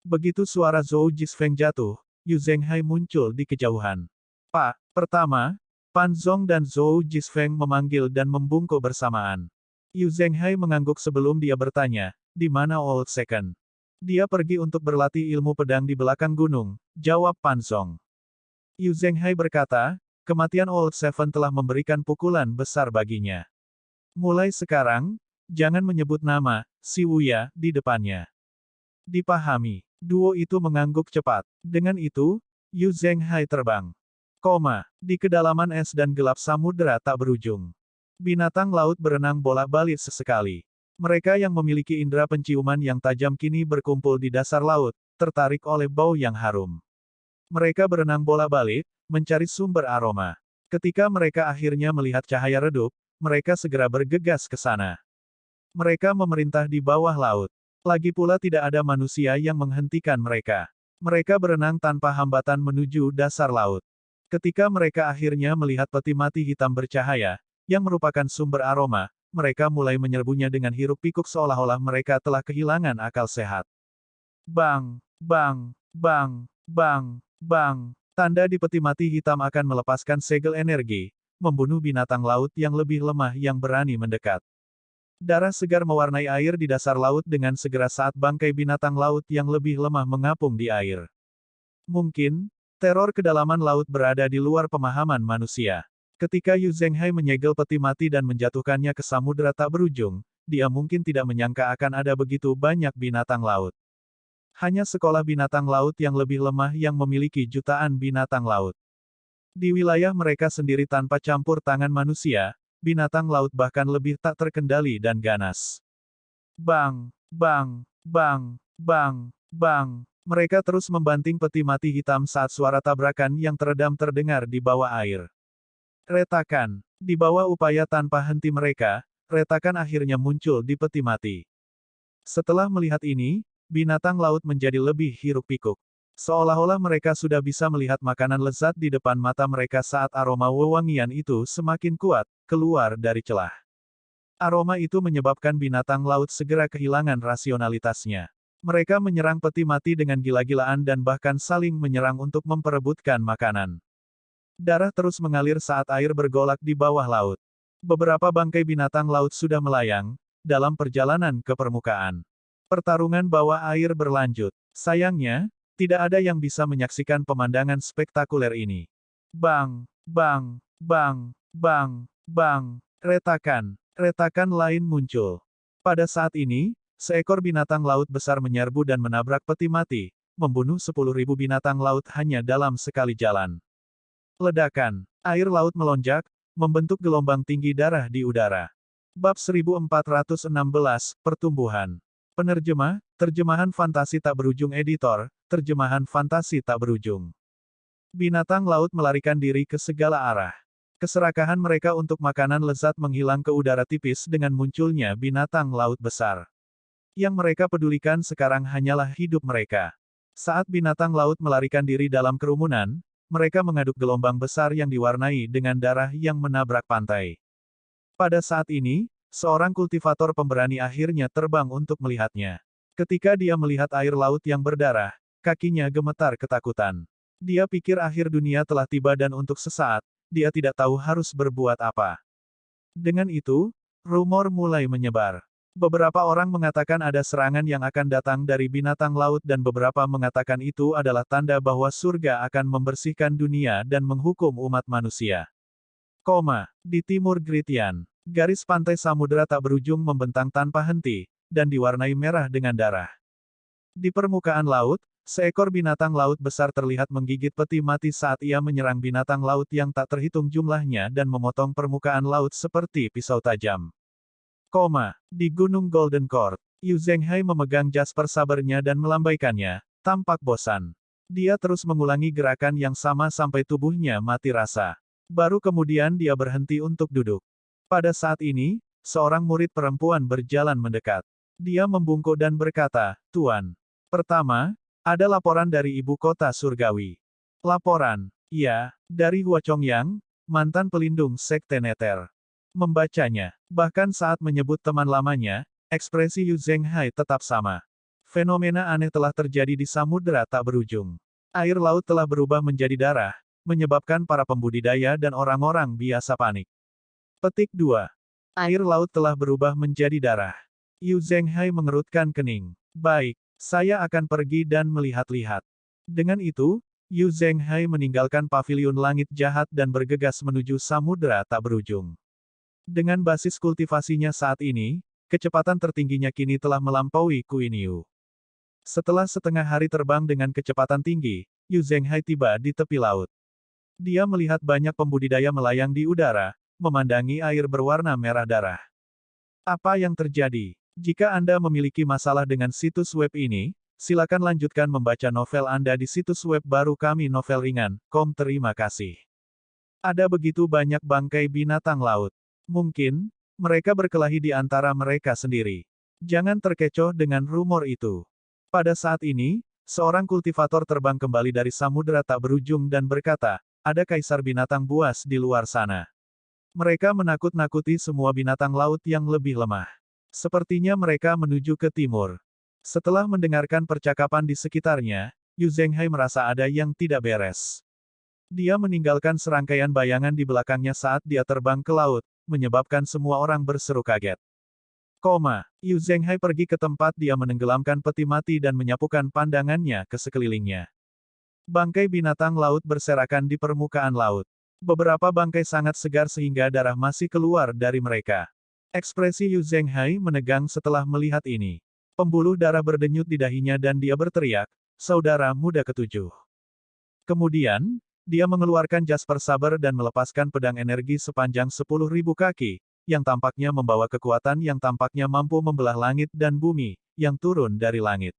Begitu suara Zhou Jisfeng jatuh, Yu Zhenghai muncul di kejauhan. "Pak, pertama," Pan Zong dan Zhou Jisfeng memanggil dan membungkuk bersamaan. Yu Zhenghai mengangguk sebelum dia bertanya, "Di mana Old Second?" "Dia pergi untuk berlatih ilmu pedang di belakang gunung," jawab Pan Zong. Yu Zhenghai berkata, "Kematian Old Seven telah memberikan pukulan besar baginya. Mulai sekarang, jangan menyebut nama Si Wuya di depannya." Dipahami. Duo itu mengangguk cepat. Dengan itu, Yu Zhenghai terbang. Di kedalaman es dan gelap samudera tak berujung. Binatang laut berenang bolak-balik sesekali. Mereka yang memiliki indera penciuman yang tajam kini berkumpul di dasar laut, tertarik oleh bau yang harum. Mereka berenang bolak-balik, mencari sumber aroma. Ketika mereka akhirnya melihat cahaya redup, mereka segera bergegas ke sana. Mereka memerintah di bawah laut. Lagi pula tidak ada manusia yang menghentikan mereka. Mereka berenang tanpa hambatan menuju dasar laut. Ketika mereka akhirnya melihat peti mati hitam bercahaya, yang merupakan sumber aroma, mereka mulai menyerbunya dengan hiruk-pikuk seolah-olah mereka telah kehilangan akal sehat. Bang, bang, bang, bang, bang. Tanda di peti mati hitam akan melepaskan segel energi, membunuh binatang laut yang lebih lemah yang berani mendekat. Darah segar mewarnai air di dasar laut dengan segera saat bangkai binatang laut yang lebih lemah mengapung di air. Mungkin, teror kedalaman laut berada di luar pemahaman manusia. Ketika Yu Zhenghai menyegel peti mati dan menjatuhkannya ke samudera tak berujung, dia mungkin tidak menyangka akan ada begitu banyak binatang laut. Hanya sekolah binatang laut yang lebih lemah yang memiliki jutaan binatang laut. Di wilayah mereka sendiri tanpa campur tangan manusia, binatang laut bahkan lebih tak terkendali dan ganas. Bang, bang, bang, bang, bang. Mereka terus membanting peti mati hitam saat suara tabrakan yang teredam terdengar di bawah air. Retakan. Di bawah upaya tanpa henti mereka, retakan akhirnya muncul di peti mati. Setelah melihat ini, binatang laut menjadi lebih hiruk-pikuk. Seolah-olah mereka sudah bisa melihat makanan lezat di depan mata mereka saat aroma wewangian itu semakin kuat, keluar dari celah. Aroma itu menyebabkan binatang laut segera kehilangan rasionalitasnya. Mereka menyerang peti mati dengan gila-gilaan dan bahkan saling menyerang untuk memperebutkan makanan. Darah terus mengalir saat air bergolak di bawah laut. Beberapa bangkai binatang laut sudah melayang, dalam perjalanan ke permukaan. Pertarungan bawah air berlanjut. Sayangnya, tidak ada yang bisa menyaksikan pemandangan spektakuler ini. Bang, bang, bang, bang, bang, retakan. Retakan lain muncul. Pada saat ini, seekor binatang laut besar menyerbu dan menabrak peti mati, membunuh 10.000 binatang laut hanya dalam sekali jalan. Ledakan. Air laut melonjak, membentuk gelombang tinggi darah di udara. Bab 1416, Pertumbuhan. Penerjemah, terjemahan fantasi tak berujung editor, terjemahan fantasi tak berujung. Binatang laut melarikan diri ke segala arah. Keserakahan mereka untuk makanan lezat menghilang ke udara tipis dengan munculnya binatang laut besar. Yang mereka pedulikan sekarang hanyalah hidup mereka. Saat binatang laut melarikan diri dalam kerumunan, mereka mengaduk gelombang besar yang diwarnai dengan darah yang menabrak pantai. Pada saat ini, seorang kultivator pemberani akhirnya terbang untuk melihatnya. Ketika dia melihat air laut yang berdarah, kakinya gemetar ketakutan. Dia pikir akhir dunia telah tiba dan untuk sesaat, dia tidak tahu harus berbuat apa. Dengan itu, rumor mulai menyebar. Beberapa orang mengatakan ada serangan yang akan datang dari binatang laut dan beberapa mengatakan itu adalah tanda bahwa surga akan membersihkan dunia dan menghukum umat manusia. Di timur Gritian, garis pantai samudera tak berujung membentang tanpa henti, dan diwarnai merah dengan darah. Di permukaan laut, seekor binatang laut besar terlihat menggigit peti mati saat ia menyerang binatang laut yang tak terhitung jumlahnya dan memotong permukaan laut seperti pisau tajam. Di Gunung Golden Court, Yu Zhenghai memegang jasper sabernya dan melambaikannya, tampak bosan. Dia terus mengulangi gerakan yang sama sampai tubuhnya mati rasa. Baru kemudian dia berhenti untuk duduk. Pada saat ini, seorang murid perempuan berjalan mendekat. Dia membungkuk dan berkata, "Tuan. Pertama, ada laporan dari ibu kota surgawi." Laporan? Ya, dari Hua Chongyang, mantan pelindung Sekte Neter. Membacanya, bahkan saat menyebut teman lamanya, ekspresi Yu Zhenghai tetap sama. Fenomena aneh telah terjadi di samudera tak berujung. Air laut telah berubah menjadi darah, menyebabkan para pembudidaya dan orang-orang biasa panik. Petik 2. Air laut telah berubah menjadi darah. Yu Zhenghai mengerutkan kening. Baik, saya akan pergi dan melihat-lihat. Dengan itu, Yu Zhenghai meninggalkan paviliun langit jahat dan bergegas menuju samudera tak berujung. Dengan basis kultivasinya saat ini, kecepatan tertingginya kini telah melampaui Queen Yu. Setelah setengah hari terbang dengan kecepatan tinggi, Yu Zhenghai tiba di tepi laut. Dia melihat banyak pembudidaya melayang di udara, memandangi air berwarna merah darah. Apa yang terjadi? Jika Anda memiliki masalah dengan situs web ini, silakan lanjutkan membaca novel Anda di situs web baru kami novelringan.com. Terima kasih. Ada begitu banyak bangkai binatang laut. Mungkin, mereka berkelahi di antara mereka sendiri. Jangan terkecoh dengan rumor itu. Pada saat ini, seorang kultivator terbang kembali dari samudera tak berujung dan berkata, ada kaisar binatang buas di luar sana. Mereka menakut-nakuti semua binatang laut yang lebih lemah. Sepertinya mereka menuju ke timur. Setelah mendengarkan percakapan di sekitarnya, Yu Zhenghai merasa ada yang tidak beres. Dia meninggalkan serangkaian bayangan di belakangnya saat dia terbang ke laut, menyebabkan semua orang berseru kaget. Yu Zhenghai pergi ke tempat dia menenggelamkan peti mati dan menyapukan pandangannya ke sekelilingnya. Bangkai binatang laut berserakan di permukaan laut. Beberapa bangkai sangat segar sehingga darah masih keluar dari mereka. Ekspresi Yu Zhenghai menegang setelah melihat ini. Pembuluh darah berdenyut di dahinya dan dia berteriak, "Saudara muda ketujuh." Kemudian, Dia mengeluarkan Jasper Saber dan melepaskan pedang energi sepanjang 10.000 kaki, yang tampaknya membawa kekuatan yang tampaknya mampu membelah langit dan bumi, yang turun dari langit.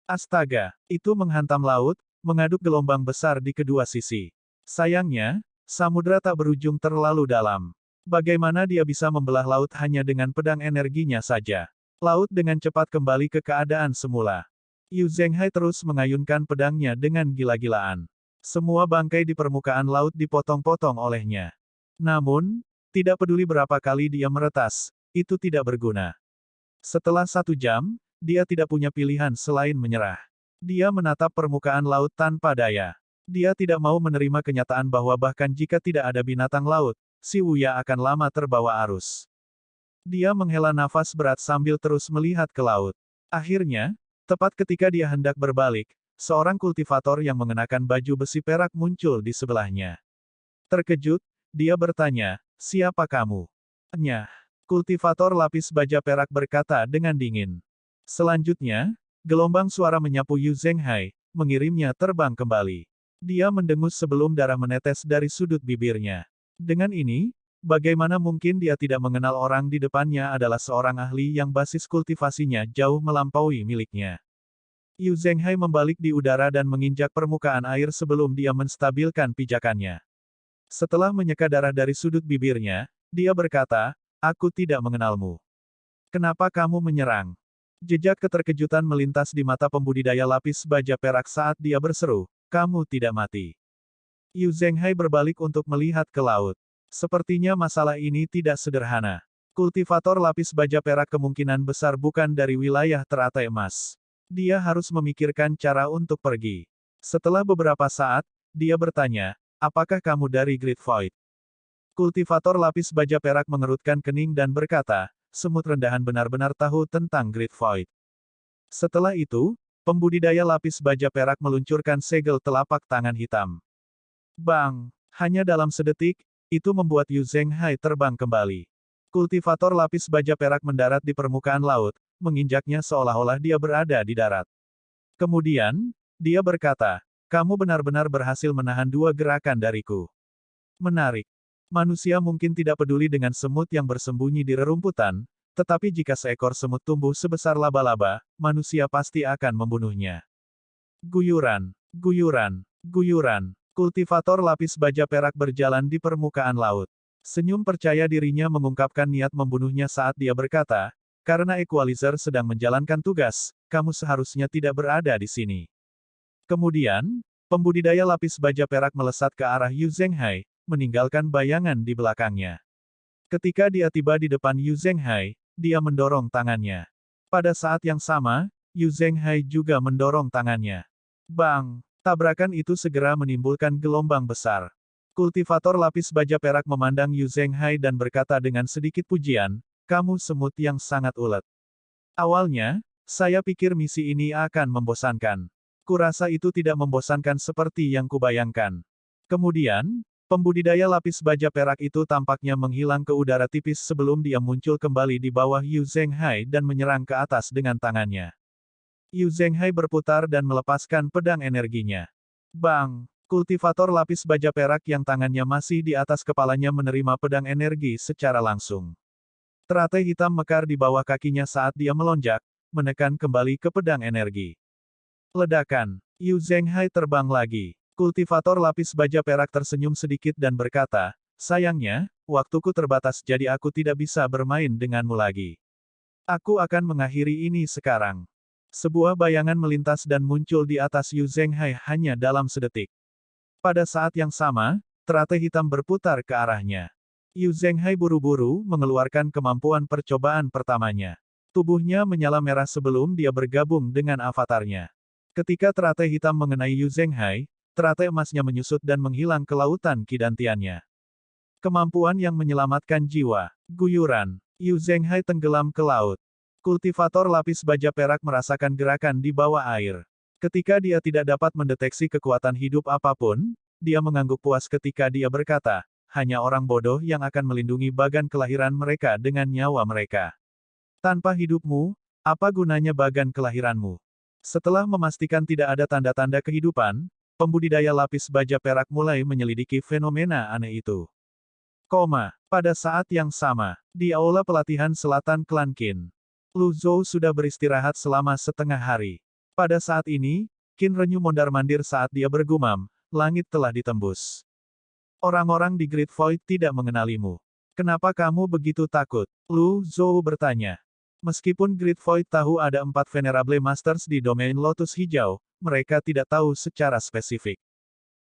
Astaga, itu menghantam laut, mengaduk gelombang besar di kedua sisi. Sayangnya, samudera tak berujung terlalu dalam. Bagaimana dia bisa membelah laut hanya dengan pedang energinya saja? Laut dengan cepat kembali ke keadaan semula. Yu Zhenghai terus mengayunkan pedangnya dengan gila-gilaan. Semua bangkai di permukaan laut dipotong-potong olehnya. Namun, tidak peduli berapa kali dia meretas, itu tidak berguna. Setelah 1 jam, dia tidak punya pilihan selain menyerah. Dia menatap permukaan laut tanpa daya. Dia tidak mau menerima kenyataan bahwa bahkan jika tidak ada binatang laut, si Wuya akan lama terbawa arus. Dia menghela nafas berat sambil terus melihat ke laut. Akhirnya, tepat ketika dia hendak berbalik, seorang kultivator yang mengenakan baju besi perak muncul di sebelahnya. Terkejut, dia bertanya, "Siapa kamu?" "Nyah." Kultivator lapis baja perak berkata dengan dingin. Selanjutnya, gelombang suara menyapu Yu Zhenghai, mengirimnya terbang kembali. Dia mendengus sebelum darah menetes dari sudut bibirnya. Dengan ini, bagaimana mungkin dia tidak mengenal orang di depannya adalah seorang ahli yang basis kultivasinya jauh melampaui miliknya. Yu Zhenghai membalik di udara dan menginjak permukaan air sebelum dia menstabilkan pijakannya. Setelah menyeka darah dari sudut bibirnya, dia berkata, "Aku tidak mengenalmu. Kenapa kamu menyerang?" Jejak keterkejutan melintas di mata pembudidaya lapis baja perak saat dia berseru, "Kamu tidak mati." Yu Zhenghai berbalik untuk melihat ke laut. Sepertinya masalah ini tidak sederhana. Kultivator lapis baja perak kemungkinan besar bukan dari wilayah teratai emas. Dia harus memikirkan cara untuk pergi. Setelah beberapa saat, dia bertanya, "Apakah kamu dari Great Void?" Kultivator lapis baja perak mengerutkan kening dan berkata, "Semut rendahan benar-benar tahu tentang Great Void." Setelah itu, pembudidaya lapis baja perak meluncurkan segel telapak tangan hitam. Bang! Hanya dalam sedetik, itu membuat Yu Zhenghai terbang kembali. Kultivator lapis baja perak mendarat di permukaan laut, menginjaknya seolah-olah dia berada di darat. Kemudian, dia berkata, "Kamu benar-benar berhasil menahan 2 gerakan dariku." Menarik. Manusia mungkin tidak peduli dengan semut yang bersembunyi di rerumputan, tetapi jika seekor semut tumbuh sebesar laba-laba, manusia pasti akan membunuhnya. Guyuran, guyuran, guyuran. Kultivator lapis baja perak berjalan di permukaan laut. Senyum percaya dirinya mengungkapkan niat membunuhnya saat dia berkata, "Karena Equalizer sedang menjalankan tugas, kamu seharusnya tidak berada di sini." Kemudian, pembudidaya lapis baja perak melesat ke arah Yu Zhenghai, meninggalkan bayangan di belakangnya. Ketika dia tiba di depan Yu Zhenghai, dia mendorong tangannya. Pada saat yang sama, Yu Zhenghai juga mendorong tangannya. Bang! Tabrakan itu segera menimbulkan gelombang besar. Kultivator lapis baja perak memandang Yu Zhenghai dan berkata dengan sedikit pujian, "Kamu semut yang sangat ulet. Awalnya, saya pikir misi ini akan membosankan. Kurasa itu tidak membosankan seperti yang kubayangkan." Kemudian, pembudidaya lapis baja perak itu tampaknya menghilang ke udara tipis sebelum dia muncul kembali di bawah Yu Zhenghai dan menyerang ke atas dengan tangannya. Yu Zhenghai berputar dan melepaskan pedang energinya. Bang! Kultivator lapis baja perak yang tangannya masih di atas kepalanya menerima pedang energi secara langsung. Teratai hitam mekar di bawah kakinya saat dia melonjak, menekan kembali ke pedang energi. Ledakan. Yu Zhenghai terbang lagi. Kultivator lapis baja perak tersenyum sedikit dan berkata, "Sayangnya, waktuku terbatas jadi aku tidak bisa bermain denganmu lagi. Aku akan mengakhiri ini sekarang." Sebuah bayangan melintas dan muncul di atas Yu Zhenghai hanya dalam sedetik. Pada saat yang sama, teratai hitam berputar ke arahnya. Yu Zhenghai buru-buru mengeluarkan kemampuan percobaan pertamanya. Tubuhnya menyala merah sebelum dia bergabung dengan avatarnya. Ketika teratai hitam mengenai Yu Zhenghai, teratai emasnya menyusut dan menghilang ke lautan kidantiannya. Kemampuan yang menyelamatkan jiwa. Guyuran. Yu Zhenghai tenggelam ke laut. Kultivator lapis baja perak merasakan gerakan di bawah air. Ketika dia tidak dapat mendeteksi kekuatan hidup apapun, dia mengangguk puas ketika dia berkata, "Hanya orang bodoh yang akan melindungi bagan kelahiran mereka dengan nyawa mereka. Tanpa hidupmu, apa gunanya bagan kelahiranmu?" Setelah memastikan tidak ada tanda-tanda kehidupan, pembudidaya lapis baja perak mulai menyelidiki fenomena aneh itu. Pada saat yang sama, di aula pelatihan selatan klan Qin, Lu Zhou sudah beristirahat selama setengah hari. Pada saat ini, Qin Renyu mondar-mandir saat dia bergumam, langit telah ditembus. Orang-orang di Great Void tidak mengenalimu. Kenapa kamu begitu takut? Lu Zhou bertanya. Meskipun Great Void tahu ada 4 Venerable Masters di domain Lotus Hijau, mereka tidak tahu secara spesifik.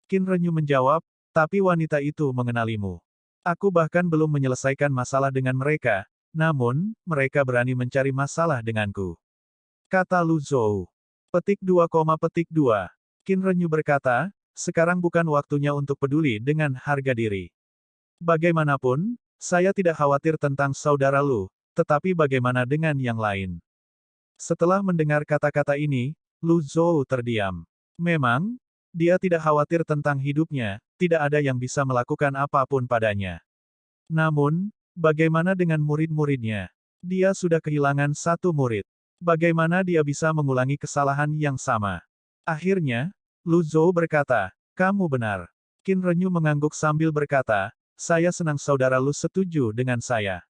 Qin Renyu menjawab, tapi wanita itu mengenalimu. Aku bahkan belum menyelesaikan masalah dengan mereka, namun, mereka berani mencari masalah denganku. Kata Lu Zhou. Petik 2, Qin Renyu berkata, sekarang bukan waktunya untuk peduli dengan harga diri. Bagaimanapun, saya tidak khawatir tentang saudara Lu, tetapi bagaimana dengan yang lain? Setelah mendengar kata-kata ini, Lu Zhou terdiam. Memang, dia tidak khawatir tentang hidupnya, tidak ada yang bisa melakukan apapun padanya. Namun, bagaimana dengan murid-muridnya? Dia sudah kehilangan 1 murid. Bagaimana dia bisa mengulangi kesalahan yang sama? Akhirnya, Lu Zhou berkata, kamu benar. Qin Renyu mengangguk sambil berkata, saya senang saudara Lu setuju dengan saya.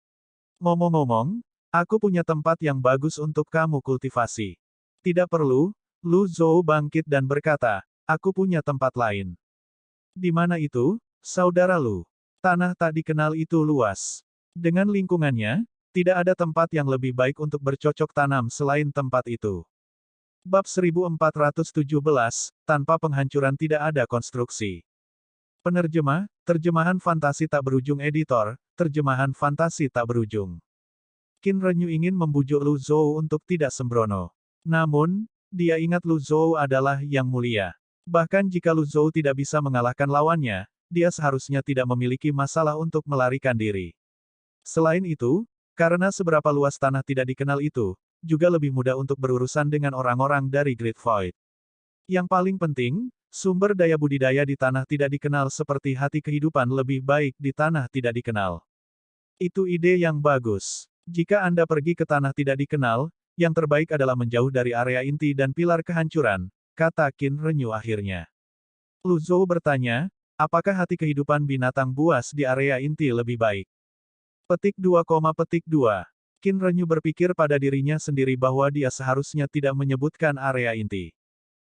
Ngomong-ngomong, aku punya tempat yang bagus untuk kamu kultivasi. Tidak perlu, Lu Zhou bangkit dan berkata, aku punya tempat lain. Di mana itu, saudara Lu? Tanah tak dikenal itu luas. Dengan lingkungannya, tidak ada tempat yang lebih baik untuk bercocok tanam selain tempat itu. Bab 1417, tanpa penghancuran tidak ada konstruksi. Penerjemah, terjemahan fantasi tak berujung editor, terjemahan fantasi tak berujung. Qin Renyu ingin membujuk Lu Zhou untuk tidak sembrono. Namun, dia ingat Lu Zhou adalah yang mulia. Bahkan jika Lu Zhou tidak bisa mengalahkan lawannya, dia seharusnya tidak memiliki masalah untuk melarikan diri. Selain itu, karena seberapa luas tanah tidak dikenal itu, juga lebih mudah untuk berurusan dengan orang-orang dari Great Void. Yang paling penting, sumber daya budidaya di tanah tidak dikenal seperti hati kehidupan lebih baik di tanah tidak dikenal. Itu ide yang bagus. Jika Anda pergi ke tanah tidak dikenal, yang terbaik adalah menjauh dari area inti dan pilar kehancuran, kata Qin Renyu akhirnya. Lu Zhou bertanya, apakah hati kehidupan binatang buas di area inti lebih baik? Petik 2, Qin Renyu berpikir pada dirinya sendiri bahwa dia seharusnya tidak menyebutkan area inti.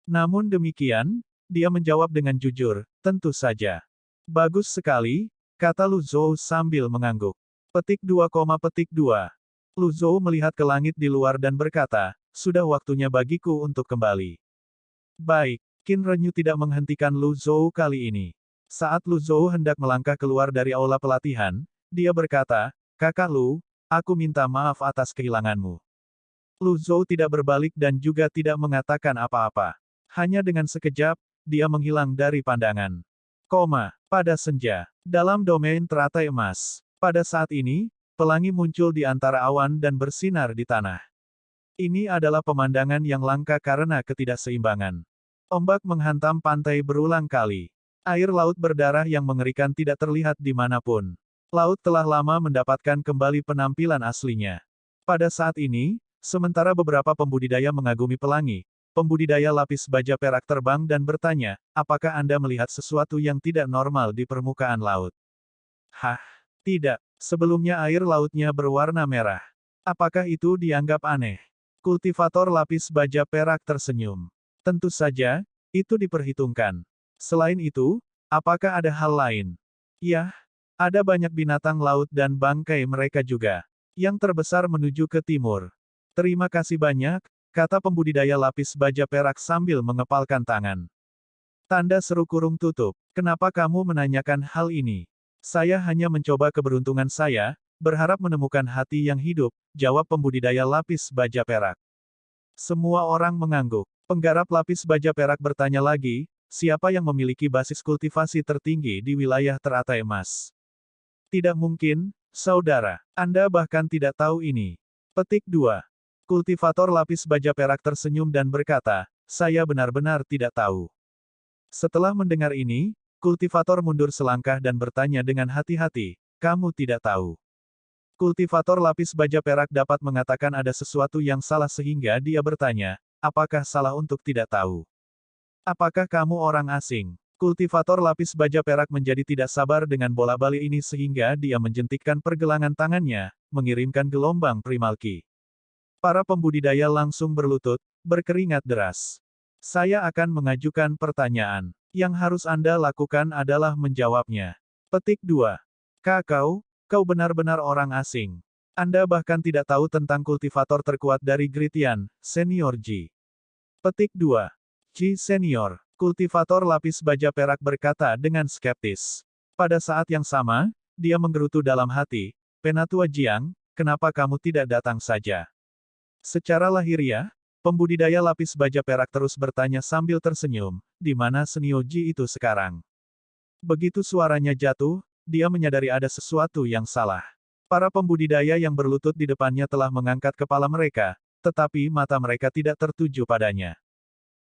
Namun demikian, dia menjawab dengan jujur, tentu saja. Bagus sekali, kata Lu Zhou sambil mengangguk. Petik 2, Lu Zhou melihat ke langit di luar dan berkata, sudah waktunya bagiku untuk kembali. Baik, Qin Renyu tidak menghentikan Lu Zhou kali ini. Saat Lu Zhou hendak melangkah keluar dari aula pelatihan, dia berkata, kakak Lu, aku minta maaf atas kehilanganmu. Lu Zhou tidak berbalik dan juga tidak mengatakan apa-apa. Hanya dengan sekejap, dia menghilang dari pandangan. Pada senja, dalam domain teratai emas. Pada saat ini, pelangi muncul di antara awan dan bersinar di tanah. Ini adalah pemandangan yang langka karena ketidakseimbangan. Ombak menghantam pantai berulang kali. Air laut berdarah yang mengerikan tidak terlihat dimanapun. Laut telah lama mendapatkan kembali penampilan aslinya. Pada saat ini, sementara beberapa pembudidaya mengagumi pelangi, pembudidaya lapis baja perak terbang dan bertanya, apakah Anda melihat sesuatu yang tidak normal di permukaan laut? Hah? Tidak. Sebelumnya air lautnya berwarna merah. Apakah itu dianggap aneh? Kultivator lapis baja perak tersenyum. Tentu saja, itu diperhitungkan. Selain itu, apakah ada hal lain? Yah, ada banyak binatang laut dan bangkai mereka juga. Yang terbesar menuju ke timur. Terima kasih banyak, kata pembudidaya lapis baja perak sambil mengepalkan tangan. Tanda seru kurung tutup. Kenapa kamu menanyakan hal ini? Saya hanya mencoba keberuntungan saya, berharap menemukan hati yang hidup, jawab pembudidaya lapis baja perak. Semua orang mengangguk. Penggarap lapis baja perak bertanya lagi, siapa yang memiliki basis kultivasi tertinggi di wilayah teratai emas? Tidak mungkin, saudara. Anda bahkan tidak tahu ini. Petik 2. Kultivator lapis baja perak tersenyum dan berkata, saya benar-benar tidak tahu. Setelah mendengar ini, kultivator mundur selangkah dan bertanya dengan hati-hati, kamu tidak tahu. Kultivator lapis baja perak dapat mengatakan ada sesuatu yang salah sehingga dia bertanya, apakah salah untuk tidak tahu? Apakah kamu orang asing? Kultivator lapis baja perak menjadi tidak sabar dengan bola bali ini sehingga dia menjentikkan pergelangan tangannya, mengirimkan gelombang primalki. Para pembudidaya langsung berlutut, berkeringat deras. Saya akan mengajukan pertanyaan. Yang harus Anda lakukan adalah menjawabnya. Petik 2. Kau benar-benar orang asing. Anda bahkan tidak tahu tentang kultivator terkuat dari Gritian, Senior Ji. Petik 2. Ji Senior. Kultivator lapis baja perak berkata dengan skeptis. Pada saat yang sama, dia menggerutu dalam hati, Penatua Jiang, kenapa kamu tidak datang saja? Secara lahiriah, pembudidaya lapis baja perak terus bertanya sambil tersenyum, di mana Senior Ji itu sekarang? Begitu suaranya jatuh, dia menyadari ada sesuatu yang salah. Para pembudidaya yang berlutut di depannya telah mengangkat kepala mereka, tetapi mata mereka tidak tertuju padanya.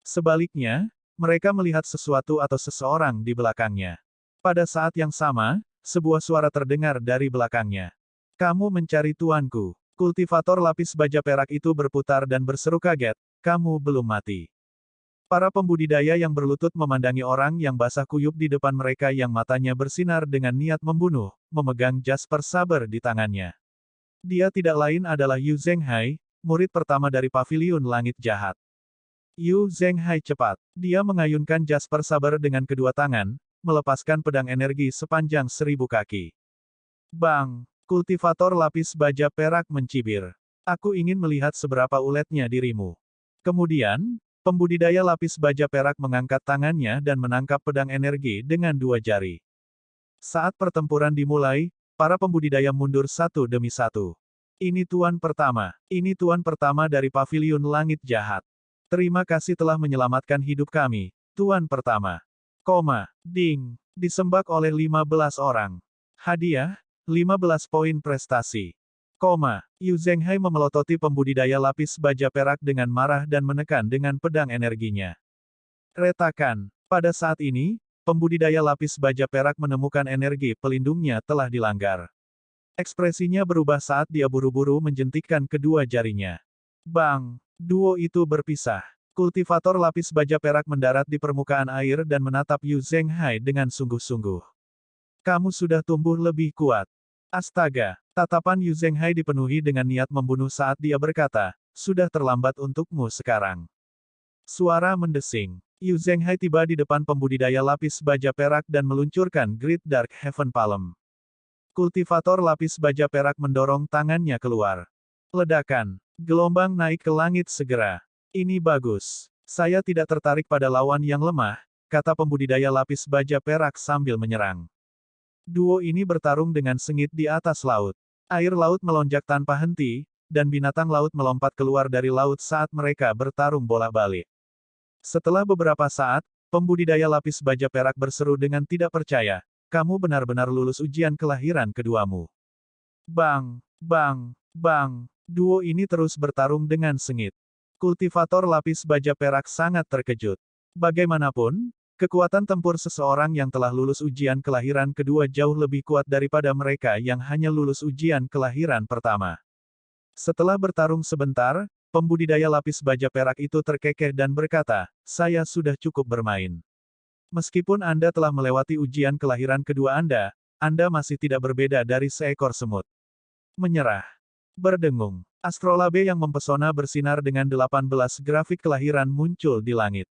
Sebaliknya, mereka melihat sesuatu atau seseorang di belakangnya. Pada saat yang sama, sebuah suara terdengar dari belakangnya. Kamu mencari tuanku. Kultivator lapis baja perak itu berputar dan berseru kaget, kamu belum mati. Para pembudidaya yang berlutut memandangi orang yang basah kuyup di depan mereka yang matanya bersinar dengan niat membunuh, memegang Jasper Saber di tangannya. Dia tidak lain adalah Yu Zhenghai, murid pertama dari Paviliun Langit Jahat. Yu Zhenghai cepat. Dia mengayunkan Jasper Saber dengan kedua tangan, melepaskan pedang energi sepanjang 1000 kaki. Bang! Kultivator lapis baja perak mencibir. Aku ingin melihat seberapa uletnya dirimu. Kemudian, pembudidaya lapis baja perak mengangkat tangannya dan menangkap pedang energi dengan 2 jari. Saat pertempuran dimulai, para pembudidaya mundur satu demi satu. Ini tuan pertama dari Paviliun Langit Jahat. Terima kasih telah menyelamatkan hidup kami, tuan pertama. Ding. Disembah oleh 15 orang. Hadiah, 15 poin prestasi. Yu Zhenghai memelototi pembudidaya lapis baja perak dengan marah dan menekan dengan pedang energinya. Retakan. Pada saat ini, pembudidaya lapis baja perak menemukan energi pelindungnya telah dilanggar. Ekspresinya berubah saat dia buru-buru menjentikkan kedua jarinya. Bang! Duo itu berpisah. Kultivator lapis baja perak mendarat di permukaan air dan menatap Yu Zhenghai dengan sungguh-sungguh. Kamu sudah tumbuh lebih kuat. Astaga! Tatapan Yu Zhenghai dipenuhi dengan niat membunuh saat dia berkata, sudah terlambat untukmu sekarang. Suara mendesing. Yu Zhenghai tiba di depan pembudidaya lapis baja perak dan meluncurkan Great Dark Heaven Palm. Kultivator lapis baja perak mendorong tangannya keluar. Ledakan. Gelombang naik ke langit segera. Ini bagus. Saya tidak tertarik pada lawan yang lemah, kata pembudidaya lapis baja perak sambil menyerang. Duo ini bertarung dengan sengit di atas laut. Air laut melonjak tanpa henti, dan binatang laut melompat keluar dari laut saat mereka bertarung bolak-balik. Setelah beberapa saat, pembudidaya lapis baja perak berseru dengan tidak percaya, kamu benar-benar lulus ujian kelahiran keduamu. Bang! Bang! Bang! Duo ini terus bertarung dengan sengit. Kultivator lapis baja perak sangat terkejut. Bagaimanapun, kekuatan tempur seseorang yang telah lulus ujian kelahiran kedua jauh lebih kuat daripada mereka yang hanya lulus ujian kelahiran pertama. Setelah bertarung sebentar, pembudidaya lapis baja perak itu terkekeh dan berkata, saya sudah cukup bermain. Meskipun Anda telah melewati ujian kelahiran kedua Anda masih tidak berbeda dari seekor semut. Menyerah. Berdengung. Astrolabe yang mempesona bersinar dengan 18 grafik kelahiran muncul di langit.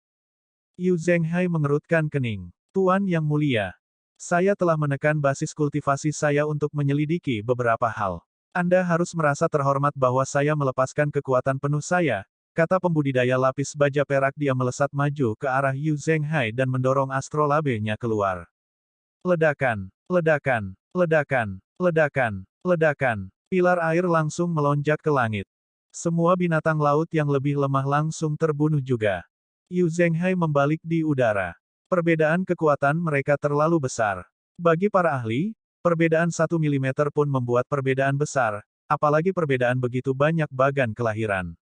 Yu Zhenghai mengerutkan kening. Tuan yang mulia. Saya telah menekan basis kultivasi saya untuk menyelidiki beberapa hal. Anda harus merasa terhormat bahwa saya melepaskan kekuatan penuh saya, kata pembudidaya lapis baja perak. Dia melesat maju ke arah Yu Zhenghai dan mendorong astrolabe-nya keluar. Ledakan. Ledakan. Ledakan. Ledakan. Ledakan. Pilar air langsung melonjak ke langit. Semua binatang laut yang lebih lemah langsung terbunuh juga. Yu Zhenghai membalik di udara. Perbedaan kekuatan mereka terlalu besar. Bagi para ahli, perbedaan 1 mm pun membuat perbedaan besar, apalagi perbedaan begitu banyak bagan kelahiran.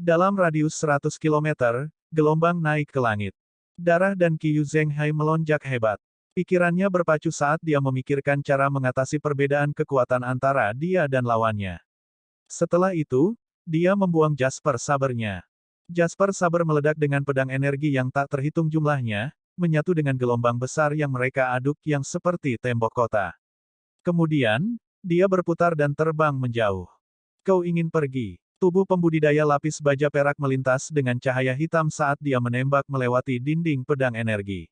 Dalam radius 100 km, gelombang naik ke langit. Darah dan Qi Yu Zhenghai melonjak hebat. Pikirannya berpacu saat dia memikirkan cara mengatasi perbedaan kekuatan antara dia dan lawannya. Setelah itu, dia membuang Jasper Sabernya. Jasper saber meledak dengan pedang energi yang tak terhitung jumlahnya, menyatu dengan gelombang besar yang mereka aduk yang seperti tembok kota. Kemudian, dia berputar dan terbang menjauh. Kau ingin pergi? Tubuh pembudidaya lapis baja perak melintas dengan cahaya hitam saat dia menembak melewati dinding pedang energi.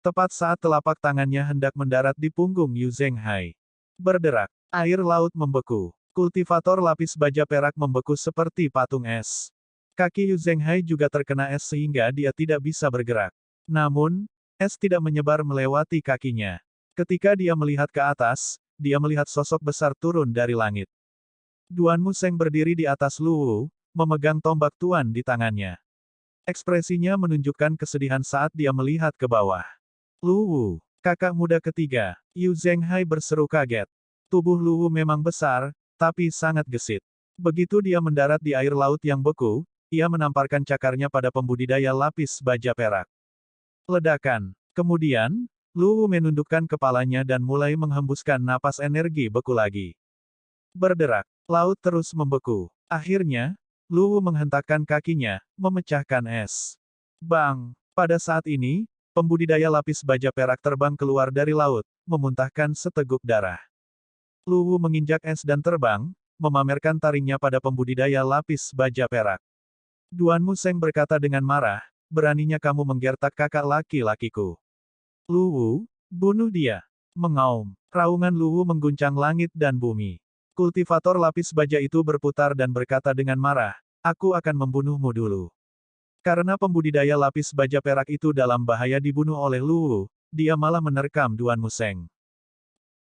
Tepat saat telapak tangannya hendak mendarat di punggung Yu Zhenghai. Berderak, air laut membeku. Kultivator lapis baja perak membeku seperti patung es. Kaki Yu Zhenghai juga terkena es sehingga dia tidak bisa bergerak. Namun, es tidak menyebar melewati kakinya. Ketika dia melihat ke atas, dia melihat sosok besar turun dari langit. Duan Museng berdiri di atas Luwu, memegang tombak tuan di tangannya. Ekspresinya menunjukkan kesedihan saat dia melihat ke bawah. Luwu, kakak muda ketiga, Yu Zhenghai berseru kaget. Tubuh Luwu memang besar, tapi sangat gesit. Begitu dia mendarat di air laut yang beku, ia menamparkan cakarnya pada pembudidaya lapis baja perak. Ledakan. Kemudian, Luwu menundukkan kepalanya dan mulai menghembuskan napas energi beku lagi. Berderak. Laut terus membeku. Akhirnya, Luwu menghentakkan kakinya, memecahkan es. Bang! Pada saat ini, pembudidaya lapis baja perak terbang keluar dari laut, memuntahkan seteguk darah. Luwu menginjak es dan terbang, memamerkan taringnya pada pembudidaya lapis baja perak. Duan Museng berkata dengan marah, beraninya kamu menggertak kakak laki-lakiku. Luwu, bunuh dia. Mengaum. Raungan Luwu mengguncang langit dan bumi. Kultivator lapis baja itu berputar dan berkata dengan marah, aku akan membunuhmu dulu. Karena pembudidaya lapis baja perak itu dalam bahaya dibunuh oleh Luwu, dia malah menerkam Duan Museng.